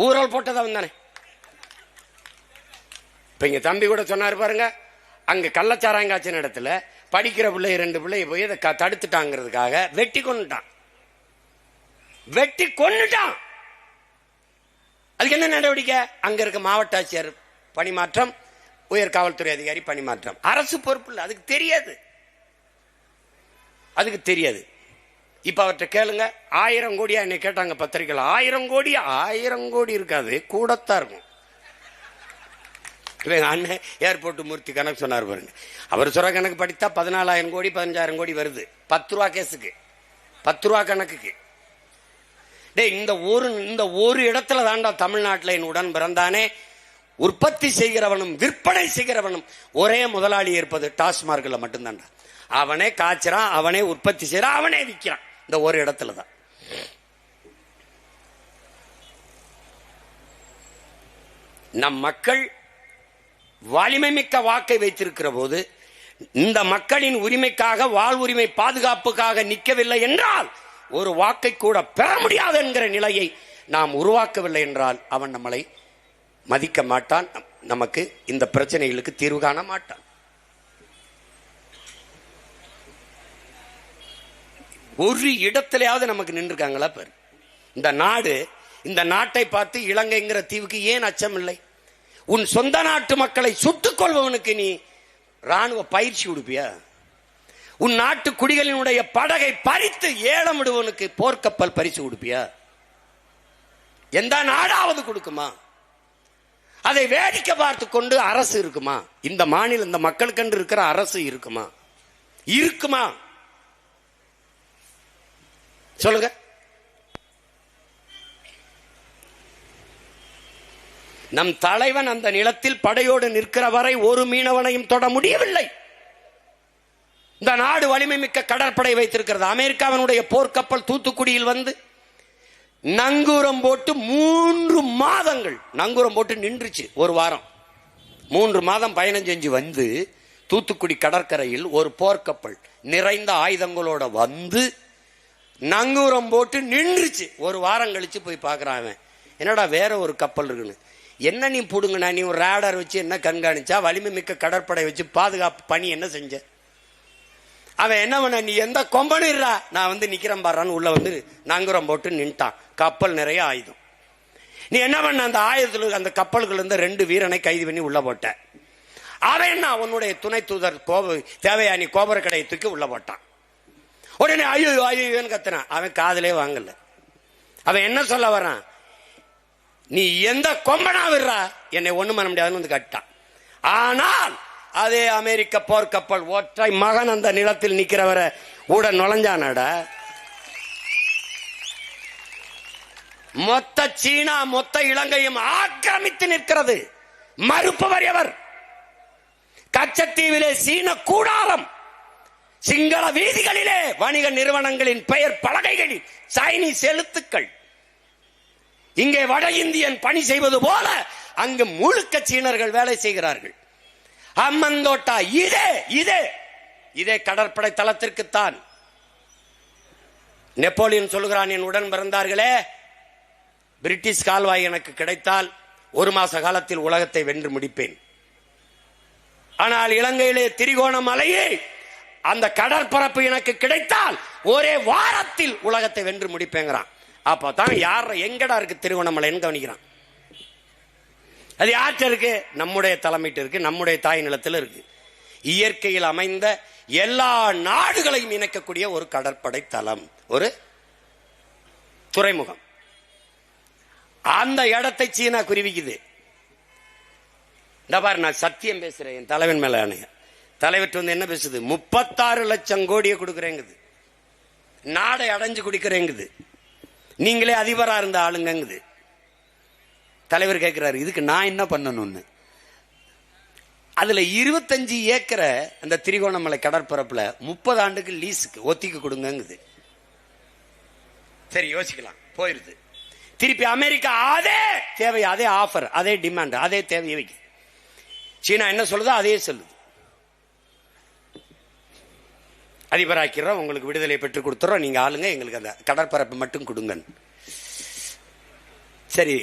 ஊரல் போட்டது அவன் தானே. இப்ப இங்க தம்பி கூட சொன்னாரு பாருங்க, அங்க கள்ளச்சாராயம் காய்ச்சின இடத்துல படிக்கிற பிள்ளை 2 பிள்ளை போய் இதை தடுத்துட்டாங்கிறதுக்காக வெட்டி கொண்டுட்டான். அதுக்கு என்ன நடவடிக்கை? அங்க இருக்க மாவட்ட ஆட்சியர் பணிமாற்றம், உயர் காவல்துறை அதிகாரி பணிமாற்றம். அரசு பொறுப்பு இல்லை, அதுக்கு தெரியாது. இப்ப அவர்கிட்ட கேளுங்க, 1000 கோடியா என்ன கேட்டாங்க பத்திரிகைகள். 1000 கோடி இருக்காது, கூடத்தான் இருக்கும். அண்ணன் ஏர்போர்ட் மூர்த்தி கணக்கு சொன்னார் பாருங்க, அவர் சொல்ற கணக்கு படித்தா 14,000 கோடி 15,000 கோடி வருது. 10 ரூபா கேஸுக்கு, 10 ரூபா கணக்குக்கு. இந்த ஒரு இடத்துல தாண்டா தமிழ்நாட்டில் என் உடன் பிறந்தானே. உற்பத்தி செய்கிறவனும் விற்பனை செய்கிறவனும் ஒரே முதலாளி இருப்பது டாஸ்மார்க்ல மட்டும்தான்டா. அவனே காய்ச்சறான், அவனே உற்பத்தி செய்யறான், அவனே விற்கிறான். இந்த ஒரு இடத்துல தான். நம் மக்கள் வலிமை மிக்க வாக்கை வைத்திருக்கிற போது இந்த மக்களின் உரிமைக்காக, வாழ்வுரிமை பாதுகாப்புக்காக நிற்கவில்லை என்றால் ஒரு வாக்கை கூட பெற முடியாது என்கிற நிலையை நாம் உருவாக்கவில்லை என்றால் அவன் நம்மளை மதிக்க மாட்டான், நமக்கு இந்த பிரச்சனைகளுக்கு தீர்வு காண மாட்டான். ஒரு இடத்திலேயாவது நமக்கு நின்றுருக்காங்களா பாரு. இந்த நாட்டை பார்த்து இலங்கைங்கிற தீவுக்கு ஏன் அச்சம் இல்லை? உன் சொந்த நாட்டு மக்களை சுட்டுக் கொள்பவனுக்கு நீ ராணுவ பயிற்சி கொடுப்பியா? உன் நாட்டு குடிகளினுடைய படகை பறித்து ஏலமிடுவனுக்கு போர்க்கப்பல் பரிசு கொடுப்பியா? எந்த நாடாவது கொடுக்குமா? அதை வேடிக்கை பார்த்து கொண்டு அரசு இருக்குமா? இந்த மாநிலம் இந்த மக்களுக்கென்று இருக்கிற அரசு இருக்குமா? சொல்லுங்க. நம் தலைவன் அந்த நிலத்தில் படையோடு நிற்கிற வரை ஒரு மீனவனையும் தொட முடியவில்லை. இந்த நாடு வலிமை மிக்க கடற்படை வைத்திருக்கிறது. அமெரிக்காவினுடைய போர்க்கப்பல் தூத்துக்குடியில் வந்து நங்கூரம் போட்டு 3 மாதங்கள் நங்கூரம் போட்டு நின்றுச்சு. ஒரு வாரம் 3 மாதம் பயணம் செஞ்சு வந்து தூத்துக்குடி கடற்கரையில் ஒரு போர்க்கப்பல் நிறைந்த ஆயுதங்களோட வந்து நங்கூரம் போட்டு நின்றுச்சு. ஒரு வாரம் கழிச்சு போய் பார்க்கறான், என்னடா வேற ஒரு கப்பல் இருக்குன்னு. என்ன நீ புடுங்கண்ணா, நீ ஒரு ரேடார் வச்சு என்ன கண்காணிச்சா? வலிமை மிக்க கடற்படை வச்சு பாதுகாப்பு பணி என்ன செஞ்ச? அவன் என்ன பண்ண, நீ எந்த கொம்பனிடுறா, நான் வந்து நிக்கிறேன் பாடுறான்னு உள்ள வந்து நங்குரம் போட்டு நின்ட்டான். கப்பல் நிறைய ஆயுதம். நீ என்ன பண்ண, அந்த ஆயுதத்துல அந்த கப்பல்கள் இருந்து 2 வீரனை கைது பண்ணி உள்ள போட்ட. அவன் என்ன, அவனுடைய துணை தூதர் தேவயானி கோபுர கடையை தூக்கி உள்ள போட்டான். உடனே ஐயோன்னு கத்துனான். அவன் காதலே வாங்கல. அவன் என்ன சொல்ல வரான், நீ எந்த கொம்பனா விடுறா என்னை ஒண்ணும் பண்ண முடியாதுன்னு வந்து கட்டான். ஆனால் அதே அமெரிக்க போர்க்கப்பல் ஒற்றை மகன் அந்த நிலத்தில் நிக்கிறவரை கூட நுழைஞ்சானடா. மொத்த சீனா மொத்த இலங்கையும் ஆக்கிரமித்து நிற்கிறது. மறுப்பவர் எவர்? கச்சத்தீவிலே சீன கூடாரம், சிங்கள வீதிகளிலே வணிக நிறுவனங்களின் பெயர் பலகைகளில் சைனீஸ் எழுத்துக்கள். இங்கே வட இந்தியன் பணி செய்வது போல அங்கு முழுக்க சீனர்கள் வேலை செய்கிறார்கள். அம்மந்தோட்டா இதே இதே இதே கடற்படை தளத்திற்குத்தான். நெப்போலியன் சொல்லுகிறான், என் உடன் பிறந்தார்களே, பிரிட்டிஷ் கால்வாய் எனக்கு கிடைத்தால் 1 மாச காலத்தில் உலகத்தை வென்று முடிப்பேன். ஆனால் இலங்கையிலே திரிகோணமலையே அந்த கடற்பரப்பு எனக்கு கிடைத்தால் ஒரே வாரத்தில் உலகத்தை வென்று முடிப்பேங்கிறான். அப்பதான் யார் எங்கடா இருக்கு திருகோணமலைன்னு கவனிக்கிறான். அது யார்கிட்ட இருக்கு? நம்முடைய தலைமையிட்ட இருக்கு, நம்முடைய தாய் நிலத்தில் இருக்கு. இயற்கையில் அமைந்த எல்லா நாடுகளையும் இணைக்கக்கூடிய ஒரு கடற்படை தளம், ஒரு துறைமுகம். அந்த இடத்தை சீனா குருவிக்குது. இந்த பாரு, நான் சத்தியம் பேசுறேன், என் தலைவன் மேல ஆணைய. தலைவர் வந்து என்ன பேசுது? 36 லட்சம் கோடியை கொடுக்குறேங்குது, நாடை அடைஞ்சு குடிக்கிறேங்குது, நீங்களே அதிபரா இருந்த ஆளுங்குது. தலைவர் கேட்கிறாரு, இதுக்கு நான் என்ன பண்ணணும்னு. அதுல 25 ஏக்கரை அந்த திரிகோணமலை கடற்பரப்புல 30 ஆண்டுக்கு லீஸுக்கு ஒத்திக்கு கொடுங்குது. சரி, யோசிக்கலாம், போயிருது. திருப்பி அமெரிக்கா அதே தேவை, அதே ஆஃபர், அதே டிமாண்ட், அதே தேவையை வைக்குது. சீனா என்ன சொல்லுதோ அதே சொல்லுது. அதிபராக்கிறோம், உங்களுக்கு விடுதலை பெற்றுக் கொடுத்துறோம், நீங்க ஆளுங்க, எங்களுக்கு அந்த கடற்பரப்பு மட்டும் கொடுங்க. சரி,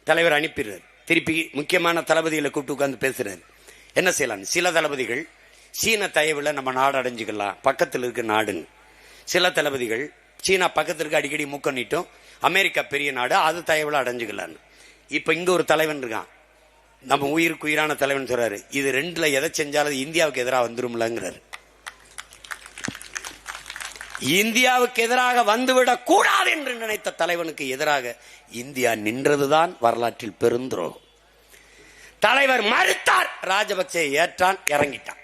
தலைவர் அனுப்பிடுறாரு. திருப்பி முக்கியமான தளபதிகளை கூப்பிட்டு உட்கார்ந்து பேசுறாரு. என்ன செய்யலாம்? சில தளபதிகள் சீன தயவுல நம்ம நாடு அடைஞ்சுக்கலாம், பக்கத்தில் இருக்க நாடுன்னு. சில தளபதிகள் சீனா பக்கத்திற்கு அடிக்கடி மூக்க நீட்டும், அமெரிக்கா பெரிய நாடு, அது தயவுல அடைஞ்சுக்கலான்னு. இப்ப இங்க ஒரு தலைவன் இருக்கான், நம்ம உயிருக்கு உயிரான தலைவன் சொல்றாரு, இது ரெண்டுல எதை செஞ்சாலும் இந்தியாவுக்கு எதிராக வந்துரும்லங்கிறாரு. இந்தியாவுக்கு எதிராக வந்துவிடக் கூடாது என்று நினைத்த தலைவனுக்கு எதிராக இந்தியா நின்றதுதான் வரலாற்றில் பெருந்துரோகம். தலைவர் மறுத்தார், ராஜபக்சே ஏற்றான், இறங்கிட்டான்.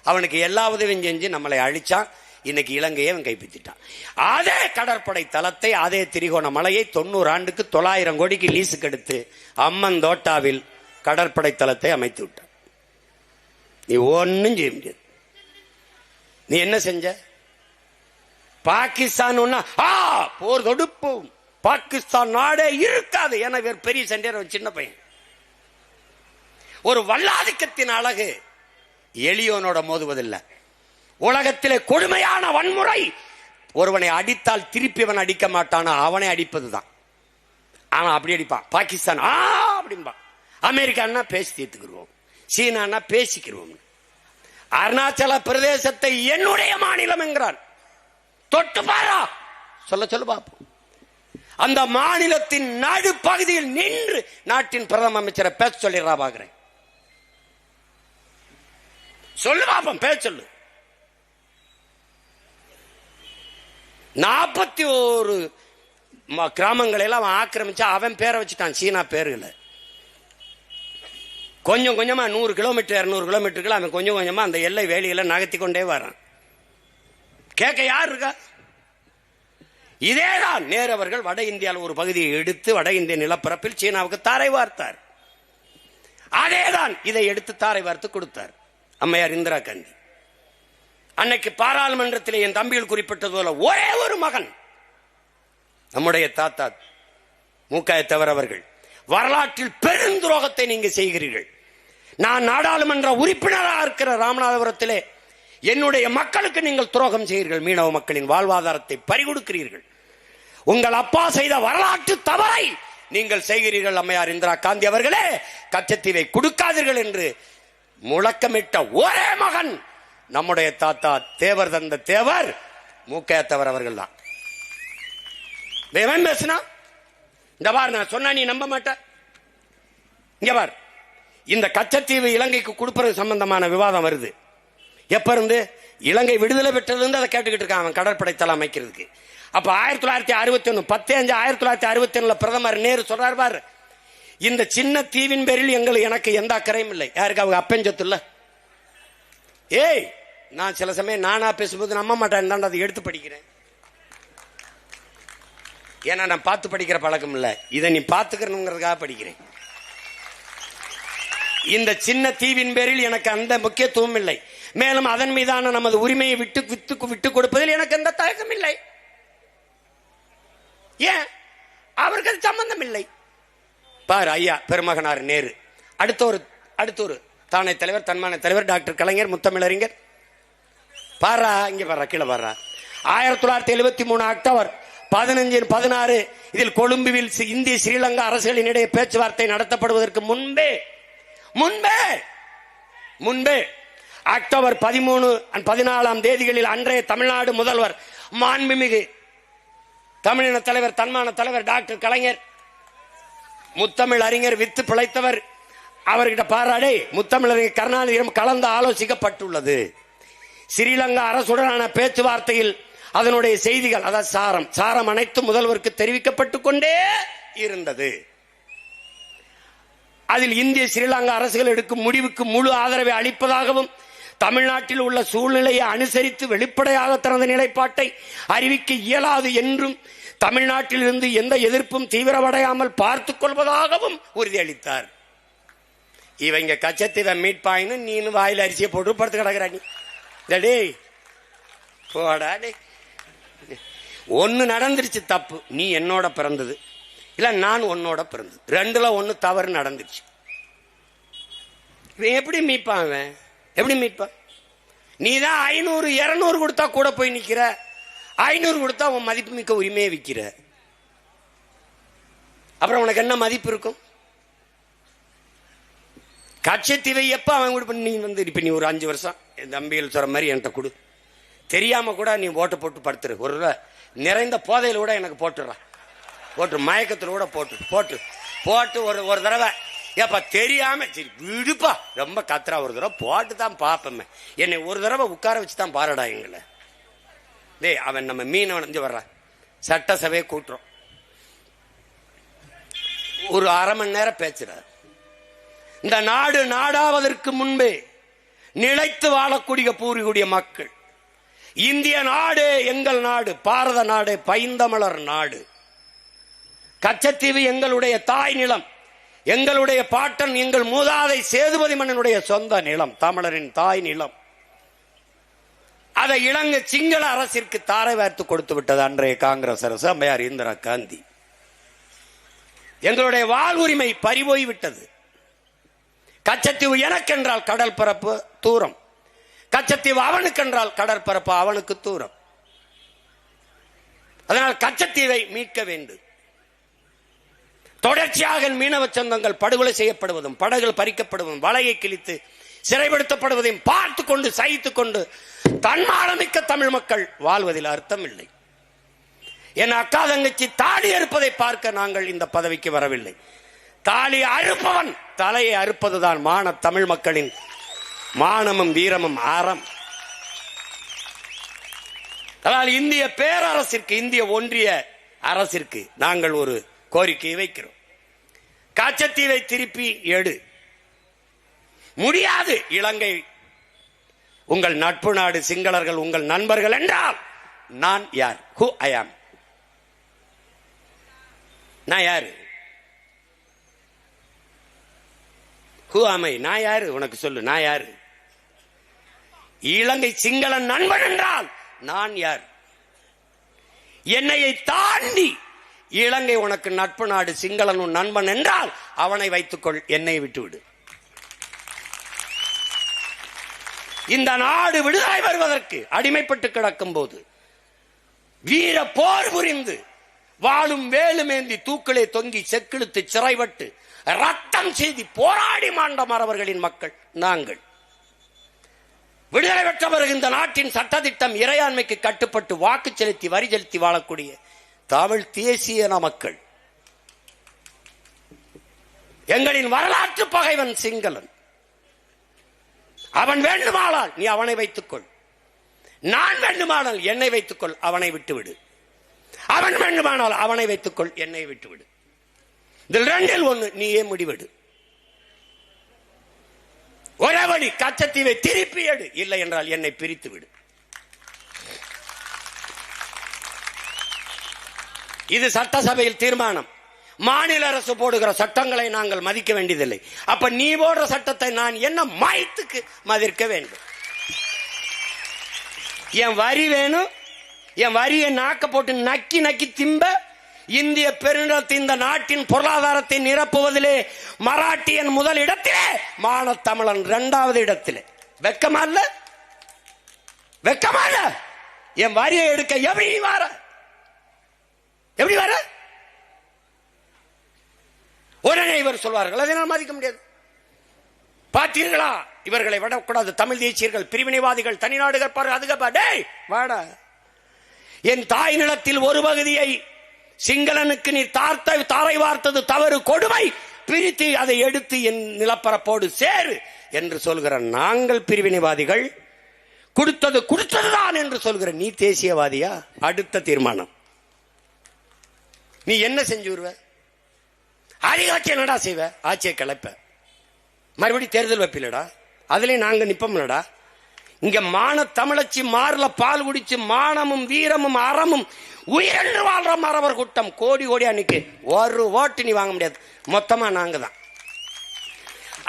அவனுக்கு எல்லா உதவியும் செஞ்சு நம்மளை அழிச்சான். இன்னைக்கு இலங்கையை அவன் கைப்பற்றிட்டான். அதே கடற்படை தளத்தை, அதே திரிகோணமலையை 90 ஆண்டுக்கு 900 கோடிக்கு லீஸுக்கு எடுத்து அம்மந்தோட்டாவில் கடற்படை தளத்தை அமைத்து விட்டான். நீ ஒன்னும் செய்ய முடியாது. நீ என்ன செஞ்ச? பாகிஸ்தான் போர் தொடுப்போம், பாகிஸ்தான் நாடே இருக்காது. ஏன்னா பெரிய சண்டை, சின்ன பையன். ஒரு வல்லாதிக்கத்தின் அழகு எளியோனோட மோதுவதில்லை. உலகத்திலே கொடுமையான வன்முறை, ஒருவனை அடித்தால் திருப்பி அவன் அடிக்க மாட்டானா, அவனை அடிப்பதுதான். ஆனா அப்படி அடிப்பான். பாகிஸ்தான் அப்படின்பா, அமெரிக்கான்னா பேசி தீர்த்துக்கிடுவோம், சீனான்னா பேசிக்கிடுவோம். அருணாச்சல பிரதேசத்தை என்னுடைய மாநிலம் என்கிறான். தொட்டு பாரா, சொல்ல பாப்போம். அந்த மாநிலத்தின் நடு பகுதியில் நின்று நாட்டின் பிரதம அமைச்சரை பேச சொல்லிடுறா பாக்குறேன். சொல்லு பாப்போம், பேச சொல்லு. 41 கிராமங்களை எல்லாம் அவன் ஆக்கிரமிச்சா, அவன் பேரை வச்சுட்டான் சீனா பேருகளை. கொஞ்சம் கொஞ்சமா 100 கிலோமீட்டர் 200 கிலோமீட்டருக்கு அவன் கொஞ்சம் கொஞ்சமா அந்த எல்லை வேலியில நகர்த்தி கொண்டே வரான். கேட்க யார் இருக்கா? இதேதான் நேரு அவர்கள் வட இந்தியாவில் ஒரு பகுதியை எடுத்து வட இந்திய நிலப்பரப்பில் சீனாவுக்கு தாரை வார்த்தார். அதேதான் இதை எடுத்து தாரை வார்த்து கொடுத்தார் அம்மையார் இந்திரா காந்தி. அன்னைக்கு பாராளுமன்றத்தில் என் தம்பியில் குறிப்பிட்டது போல ஒரே ஒரு மகன், நம்முடைய தாத்தா மூக்காயத்தவர் அவர்கள், வரலாற்றில் பெருந்துரோகத்தை நீங்க செய்கிறீர்கள். நான் நாடாளுமன்ற உறுப்பினராக இருக்கிற ராமநாதபுரத்திலே என்னுடைய மக்களுக்கு நீங்கள் துரோகம் செய்கிறீர்கள், மீனவ மக்களின் வாழ்வாதாரத்தை பறிகொடுக்கிறீர்கள், உங்கள் அப்பா செய்த வரலாற்று தவறை நீங்கள் செய்கிறீர்கள். அம்மையார் இந்திரா காந்தி அவர்களே, கச்சத்தீவை கொடுக்காதீர்கள் என்று முழக்கமிட்ட ஒரே மகன் நம்முடைய தாத்தா தேவர் தந்த தேவர் மூக்கையத்தவர் அவர்கள் தான். பேசினா இந்த பார், நான் சொன்னா நீ நம்ப மாட்ட. இங்க பார், இந்த கச்சத்தீவு இலங்கைக்கு கொடுப்பது சம்பந்தமான விவாதம் வருது. எப்ப இருந்து? இலங்கை விடுதலை பெற்றது இருந்து அதை கேட்டுக்கிட்டு இருக்கான் அவன், கடற்படை தளம் அமைக்கிறதுக்கு. அப்ப 1961 10/5/1961 பிரதமர் நேரு சொல்றாரு பாரு, இந்த சின்ன தீவின் பேரில் எனக்கு எந்த அக்கறையும் இல்லை. யாருக்கு? அவங்க அப்பஞ்சத்து இல்ல. ஏய், நான் சில சமயம் நானா பேசும்போது நம்ப மாட்டேன் தான் அதை எடுத்து படிக்கிறேன். ஏன்னா நான் பார்த்து படிக்கிற பழக்கம் இல்லை, இதை நீ பார்த்துக்கணுங்கிறதுக்காக படிக்கிறேன். இந்த சின்ன தீவின் பேரில் எனக்கு அந்த முக்கியத்துவம் இல்லை. மேலும் அதன் மீதான நமது உரிமையை விட்டு கொடுப்பதில் எனக்கு எந்த தயக்கம் இல்லை. ஏன்? அவர்கள் சம்பந்தம் இல்லை. பார் ஐயா பெருமகனார் நேரு, அடுத்த ஒரு தானை தலைவர், தன்மான தலைவர் டாக்டர் கலைஞர், முத்தமிழறிஞர். பாரா, இங்க பாரா, கீழே பாரா. 1973 அக்டோபர் 15-16 இதில் கொழும்புவில் இந்திய ஸ்ரீலங்கா அரசுகளினிடையே பேச்சுவார்த்தை நடத்தப்படுவதற்கு முன்பே அக்டோபர் 13-14 தேதிகளில் அன்றைய தமிழ்நாடு முதல்வர் மாண்புமிகு தமிழின தலைவர், தன்மான தலைவர் டாக்டர் கலைஞர், முத்தமிழ் அறிஞர், வித்து பிழைத்தவர், அவர்கிட்ட பாராடே முத்தமிழறிஞர் கருணாநிதியிடம் கலந்து ஆலோசிக்கப்பட்டுள்ளது. ஸ்ரீலங்கா அரசுடனான பேச்சுவார்த்தையில் அதனுடைய செய்திகள், அதாவது சாரம் அனைத்தும் முதல்வருக்கு தெரிவிக்கப்பட்டு கொண்டே இருந்தது. அதில் இந்திய ஸ்ரீலங்கா அரசுகள் எடுக்கும் முடிவுக்கு முழு ஆதரவை அளிப்பதாகவும், தமிழ்நாட்டில் உள்ள சூழ்நிலையை அனுசரித்து வெளிப்படையாக தனது நிலைப்பாட்டை அறிவிக்க இயலாது என்றும், தமிழ்நாட்டில் இருந்து எந்த எதிர்ப்பும் தீவிரமடையாமல் பார்த்துக் கொள்வதாகவும் உறுதியளித்தார். இவங்க கச்சத்தை மீட்பாயின்னு நீனு வாயில் அரிசியை போட்டு படுத்து கிடக்குற. நீ போடா, ஒன்னு நடந்துருச்சு தப்பு, நீ என்னோட பிறந்தது இல்ல நான் உன்னோட பிறந்தது, ரெண்டுல ஒன்னு தவறு நடந்துருச்சு. எப்படி மீட்பான்? அவன் எப்படி மீட்பான்? நீதான் 500-200 கொடுத்தா கூட போய் நிக்கிற, 500 கொடுத்தா உன் மதிப்பு மிக்க உரிமையை விற்கிற. அப்புறம் உனக்கு என்ன மதிப்பு இருக்கும்? கட்சித்தீவை எப்ப அவன் கூட நீ இப்ப நீ ஒரு 5 வருஷம் என் தம்பிகள் சொல்ற மாதிரி என்கிட்ட கொடு, தெரியாம கூட நீ ஓட்டு போட்டு படுத்துரு, ஒரு நிறைந்த போதையில கூட எனக்கு போட்டுறான், போட்டு மயக்கத்துல கூட போட்டு ஒரு தடவை ஏப்பா தெரியாம சரி விடுப்பா, ரொம்ப கத்துறா, ஒரு தடவை போட்டு தான் பாப்பமே, என்னை ஒரு தடவை உட்கார வச்சுதான் பாருடா எங்களை. டேய், அவன் நம்ம மீனவன் வர்றான், சட்டசபையை கூட்டுறோம், ஒரு அரை மணி நேரம் பேசுறார். இந்த நாடு நாடாவதற்கு முன்பே நிலைத்து வாழக்கூடிய பூர்வீக மக்கள், இந்திய நாடு எங்கள் நாடு, பாரத நாடு, பைந்தமிழர் நாடு, கச்சத்தீவு எங்களுடைய தாய் நிலம், எங்களுடைய பாட்டன், எங்கள் மூதாதை சேதுபதி மன்னனுடைய சொந்த நிலம், தமிழரின் தாய் நிலம். அதை இலங்கை சிங்கள அரசிற்கு தாரை வார்த்து கொடுத்து விட்டது அன்றைய காங்கிரஸ் அரசு, அம்மையார் இந்திரா காந்தி. எங்களுடைய வாழ்வுரிமை பறிபோய் விட்டது. கச்சத்தீவு எனக்கென்றால் கடல் பரப்பு தூரம், கச்சத்தீவு அவனுக்கென்றால் கடற்பரப்பு அவனுக்கு தூரம். அதனால் கச்சத்தீவை மீட்க வேண்டும். தொடர்ச்சியாக மீனவ சொந்தங்கள் படுகொலை செய்யப்படுவதும், படகுகள் பறிக்கப்படுவதும், வலையை கிழித்து சிறைப்படுத்தப்படுவதையும் பார்த்து கொண்டு சகித்துக் கொண்டு தன்மானமிக்க தமிழ் மக்கள் வாழ்வதில் அர்த்தம் இல்லை. என் அக்கா தங்கச்சி தாலி அறுப்பதை பார்க்க நாங்கள் இந்த பதவிக்கு வரவில்லை. தாலி அறுப்பவன் தலையை அறுப்பதுதான் மான தமிழ் மக்களின் மானமும் வீரமும் ஆரம். அதனால் இந்திய பேரரசிற்கு, இந்திய ஒன்றிய அரசிற்கு நாங்கள் ஒரு கோரிக்கையை வைக்கிறோம். கச்சத்தீவை திருப்பி எடு. முடியாது. இலங்கை உங்கள் நட்பு நாடு, சிங்களர்கள் உங்கள் நண்பர்கள் என்றால் நான் யார்? ஹூ ஐ ஆம்? நான் யாரு? ஹூ ஆமை? நான் யாரு? உனக்கு சொல்லு, நான் யாரு? இலங்கை சிங்கள நண்பன் என்றால் நான் யார்? என்னையை தாண்டி இலங்கை உனக்கு நட்பு நாடு, சிங்களன் உன் நண்பன் என்றால் அவனை வைத்துக்கொள், என்னை விட்டுவிடு. இந்த நாடு விடுதலை வருவதற்கு அடிமைப்பட்டு கிடக்கும் போது வீர போர் புரிந்து வாழும் வேலுமேந்தி தூக்களே தொங்கி செக்கிழுத்து சிறைப்பட்டு ரத்தம் செய்தி போராடி மாண்ட மறவர்களின் மக்கள் நாங்கள். விடுதலை பெற்ற பிறகு இந்த நாட்டின் சட்டத்திட்டம் இறையாண்மைக்கு கட்டுப்பட்டு வாக்கு செலுத்தி வரி செலுத்தி வாழக்கூடிய தமிழ் தேசிய மக்கள். எங்களின் வரலாற்று பகைவன் சிங்களன். அவன் வேண்டுமானால் நீ அவனை வைத்துக்கொள், நான் வேண்டுமானால் என்னை வைத்துக்கொள், அவனை விட்டுவிடு. அவன் வேண்டுமானால் அவனை வைத்துக்கொள், என்னை விட்டுவிடு. இதில் ரெண்டில் ஒண்ணு, நீயே முடிவெடு. ஒரே வழி, கச்சத்தீவை திருப்பி எடு, இல்லை என்றால் என்னை பிரித்து விடு. இது சட்டசபையில் தீர்மானம். மாநில அரசு போடுகிற சட்டங்களை நாங்கள் மதிக்க வேண்டியதில்லை. அப்ப நீ போடுற சட்டத்தை நான் என்ன மாயத்துக்கு மதிக்க வேண்டும்? என் வரி வேணும், என் வரியை நாக்க போட்டு நக்கி நக்கி திம்ப இந்திய பெருநிலத்தை, இந்த நாட்டின் பொருளாதாரத்தை நிரப்புவதிலே மராட்டியன் முதல் இடத்திலே, மானத்தமிழன் இரண்டாவது இடத்திலே. வெக்கமா இல்ல? வெக்கமா இல்ல? என் வரியை எடுக்க எப்படி வர? எப்படி வர? உடனே இவர் சொல்வார்கள், அதை நான் மதிக்க முடியாது. பார்த்தீர்களா, இவர்களை விடக்கூடாது, தமிழ் தேசியர்கள், பிரிவினைவாதிகள், தனிநாடுகள் பாரு, அதுக்கு வாடா. என் தாய் நிலத்தில் ஒரு பகுதியை சிங்களனுக்கு நீ தாரை வார்த்தது தவறு, கொடுமை, பிரித்து அதை எடுத்து என் நிலப்பரப்போடு சேரு என்று சொல்கிற நாங்கள் பிரிவினைவாதிகள், கொடுத்ததுதான் என்று சொல்கிற நீ தேசியவாதியா? அடுத்த தீர்மானம், நீ என்ன செஞ்சு வருவ? அதிகாட்சி என்னடா செய்வ? ஆட்சியை கலைப்ப, மறுபடியும் தேர்தல் வைப்பிலடா, அதுலயும் நாங்க நிப்போம்லடா. இங்க மான தமிழச்சி மாறல பால் குடிச்சு மானமும் வீரமும் அறமும் உயிரென்று வாழ்ற மறவர் கூட்டம் கோடி கோடி. அன்னைக்கு ஒரு ஓட்டு நீ வாங்க முடியாது, மொத்தமா நாங்க தான்.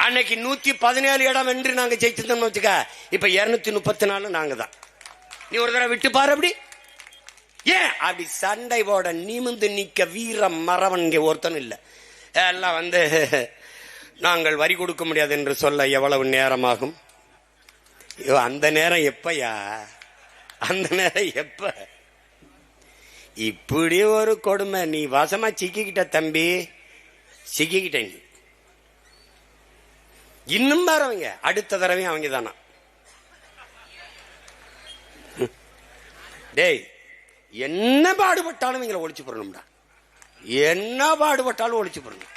அன்னைக்கு 117 இடம் வென்று நாங்க ஜெயிச்சிருந்தோம்னு வச்சுக்க, இப்ப 234 நாங்க தான். நீ ஒரு தடவை விட்டு பாரு. அப்படி ஏன் அப்படி சண்டை போட நிமிந்து நிக்க வீரம் மறவன் இங்க ஒருத்தனும் இல்ல. எல்லாம் நாங்கள் வரி கொடுக்க முடியாது என்று சொல்ல எவ்வளவு நேரமாகும்? அந்த நேரம் எப்பயா? அந்த நேரம் எப்ப? இப்படி ஒரு கொடுமை. நீ வசமா சிக்கிக்கிட்ட தம்பி, சிக்கிக்கிட்ட. நீ இன்னும் வரவங்க அடுத்த தடவையும் அவங்க தானா? டேய், என்ன பாடுபட்டாலும் இவங்களை ஒழிச்சு போடணும்டா. என்ன பாடுபட்டாலும் ஒழிச்சு போடணும்.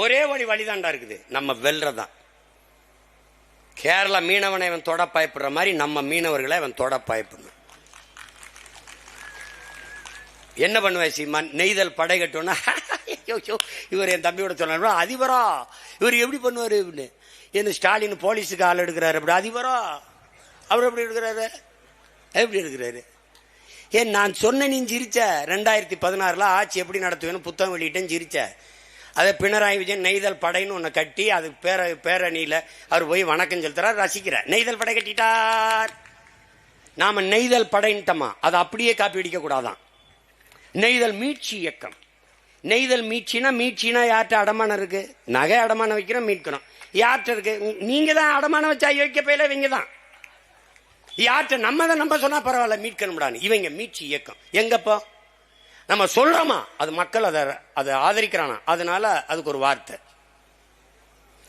ஒரே வழிதாண்டா இருக்குது, நம்ம வெல்றதான். கேரளா மீனவனை அவன் தொட பயப்படுற மாதிரி நம்ம மீனவர்களை அவன் தொட பயப்படணும். என்ன பண்ணுவேன் சீமான்? நெய்தல் படை கட்டணும்னா இவர் என் தம்பியோட சொன்னார், அதிபரா இவர் எப்படி பண்ணுவாரு? என்ன ஸ்டாலின் போலீஸுக்கு ஆள் எடுக்கிறாரு, அப்படி அதிபரா அவர் எப்படி எடுக்கிறாரு? எப்படி எடுக்கிறாரு? ஏன் நான் சொன்ன நீ சிரிச்ச. 2016 ஆட்சி எப்படி நடத்துவேன்னு புத்தகம் வெளியிட்டேன், சிரிச்ச. அதை பினராயி விஜயன் நெய்தல் படைன்னு ஒன்று கட்டி அது பேரணியில் அவர் போய் வணக்கம் செலுத்துறார், ரசிக்கிற. நெய்தல் படை கட்டிட்டார், நாம நெய்தல் படைன்ட்டோமா, அதை அப்படியே காப்பி அடிக்க கூடாதான். நெய்தல் மீட்சி இயக்கம். நெய்தல் மீட்சினா யார்கிட்ட அடமானம் இருக்கு? நகை அடமானம் வைக்கிறோம், மீட்கிறோம். யார்கிட்ட இருக்கு? நீங்க தான் அடமானம் வச்சா வைக்க போயில, இவங்க தான். யார்கிட்ட? நம்ம தான். நம்ம சொன்னா பரவாயில்ல, மீட்கணும்டான்னு. இவங்க மீட்சி இயக்கம். எங்கப்போ நம்ம சொல்றோமா, அது மக்கள் அதை ஆதரிக்கிறானா, அதனால அதுக்கு ஒரு வார்த்தை.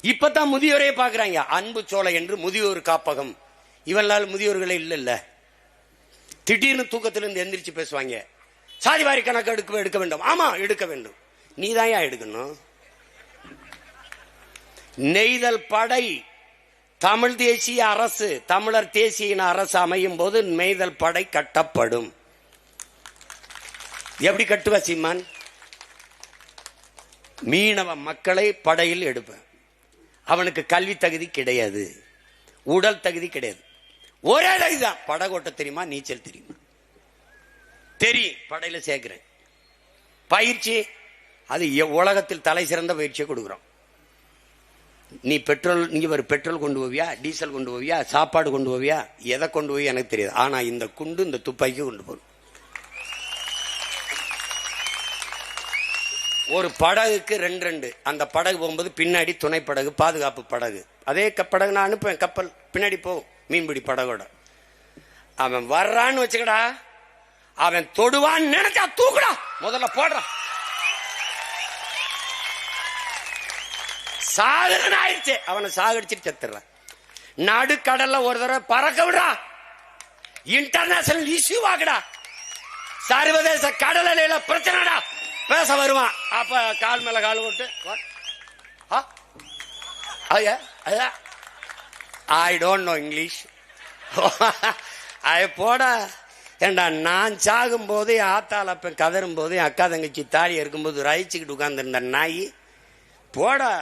இப்பதான் முதியோரே பாக்குறாங்க. அன்பு சோலை என்று முதியோர் காப்பகம். இவளால் முதியோர்களே இல்ல. திடீர்னு தூக்கத்திலிருந்து எந்திரிச்சு பேசுவாங்க, சாதிவாரி கணக்கு எடுக்க வேண்டும். ஆமா, எடுக்க வேண்டும். நீதான் எடுக்கணும். நெய்தல் படை தமிழ் தேசிய அரசு, தமிழர் தேசிய அரசு அமையும் போது நெய்தல் படை கட்டப்படும். எப்படி கட்டுவ சீமான்? மீனவ மக்களை படையில் எடுப்பேன். அவனுக்கு கல்வி தகுதி கிடையாது, உடல் தகுதி கிடையாது, ஒரே தகுதிதான். படகோட்ட தெரியுமா, நீச்சல் தெரியுமா? தெரியும், படையில சேர்க்கிறேன். பயிற்சி, அது உலகத்தில் தலை சிறந்த பயிற்சியை கொடுக்குறோம். நீ பெட்ரோல் கொண்டு போவியா, டீசல் கொண்டு போவியா, சாப்பாடு கொண்டு போவியா, எதை கொண்டு போய் எனக்கு தெரியாது. ஆனா இந்த குண்டு, இந்த துப்பாக்கி கொண்டு போகணும். ஒரு படகுக்கு 2 அந்த படகு போகும்போது பின்னாடி துணை படகு, பாதுகாப்பு படகு. அதே படகு நான் அனுப்புவேன், கப்பல் பின்னாடி போகும், மீன்பிடி படகோட. அவன் வர்றான்னு வச்சுக்கடா, அவன் தொடுவான்னு நினைச்சா தூக்குடா, முதல்ல போடுறான். சாகுறன்னு ஆயிடுச்சு, அவனை சாகடிச்சிட்டு செத்துறான். நடுக்கடல்ல ஒரு தடவை பறக்க விடுறா, இன்டர்நேஷனல் இஷ்யூ ஆகுடா, சர்வதேச கடல் எல்லையில பிரச்சனைடா, பேச வருவான். அப்ப கால் மேல கால் போட்டு, ஐ டோன்ட் நோ இங்கிலீஷ். போடா, ஏண்டா நான் சாகும் போது என் ஆத்தாள் அப்பன் கதறும் போது என் அக்கா தங்கச்சி தாலி இருக்கும்போது ரசிச்சுக்கிட்டு உட்கார்ந்துருந்த நாய் போடா.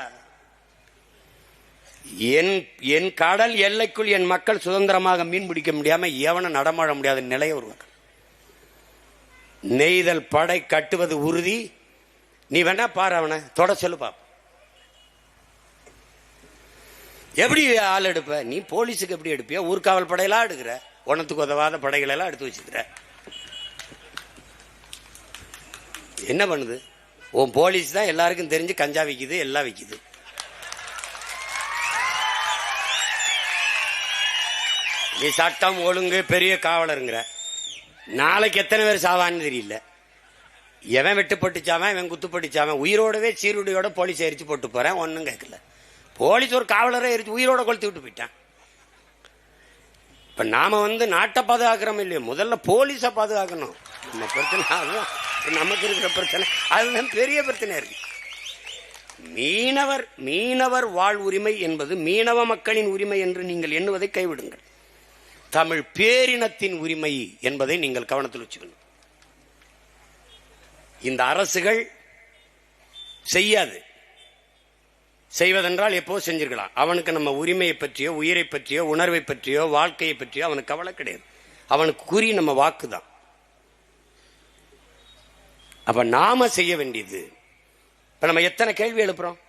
என் கடல் எல்லைக்குள் என் மக்கள் சுதந்திரமாக மீன் பிடிக்க முடியாம எவனும் நடமாட முடியாத நிலையை உருவாக்க. நெய்தல் படை கட்டுவது உறுதி. நீ வேணா பாரு, அவனை தொட சொல்லு பாப்ப. எப்படி ஆள் எடுப்ப நீ? போலீஸுக்கு எப்படி எடுப்பிய? ஊர்காவல் படையெல்லாம் எடுக்கிற, உனத்துக்கு உதவாத படைகள் எல்லாம் எடுத்து வச்சுக்கிற. என்ன பண்ணுது உன் போலீஸ்? தான் எல்லாருக்கும் தெரிஞ்சு கஞ்சா விக்குது, எல்லாம் விக்குது. நீ சட்டம் ஒழுங்கு பெரிய காவலருங்கிற. நாளைக்கு எத்தனை பேர் சாவான்னு தெரியல. எவன் வெட்டுப்பட்டுச்சாவன், இவன் குத்துப்பட்டுச்சாவன், உயிரோடவே சீருடையோட போலீஸ் எரிச்சு போட்டு போறேன், ஒன்னும் கேட்கல. போலீஸ் ஒரு காவலரை எரிச்சு உயிரோட கொளுத்தி விட்டு போயிட்டான். இப்ப நாம நாட்டை பாதுகாக்கிறோம் இல்லையோ, முதல்ல போலீஸை பாதுகாக்கணும். நம்ம பிரச்சனை அதுதான், நமக்கு இருக்கிற பிரச்சனை அதுதான் பெரிய பிரச்சனை இருக்கு. மீனவர் வாழ் உரிமை என்பது மீனவ மக்களின் உரிமை என்று நீங்கள் எண்ணுவதை கைவிடுங்கள். தமிழ் பேரினத்தின் உரிமை என்பதை நீங்கள் கவனத்தில் வச்சுக்கணும். இந்த அரசுகள் செய்யாது. செய்வதென்றால் எப்போ செஞ்சிருக்கலாம். அவனுக்கு நம்ம உரிமையை பற்றியோ, உயிரை பற்றியோ, உணர்வை பற்றியோ, வாழ்க்கையை பற்றியோ அவனுக்கு கவலை கிடையாது. அவனுக்கு கூறி நம்ம வாக்குதான். அப்ப நாம செய்ய வேண்டியது, இப்ப நம்ம எத்தனை கேள்வி எழுப்புறோம்.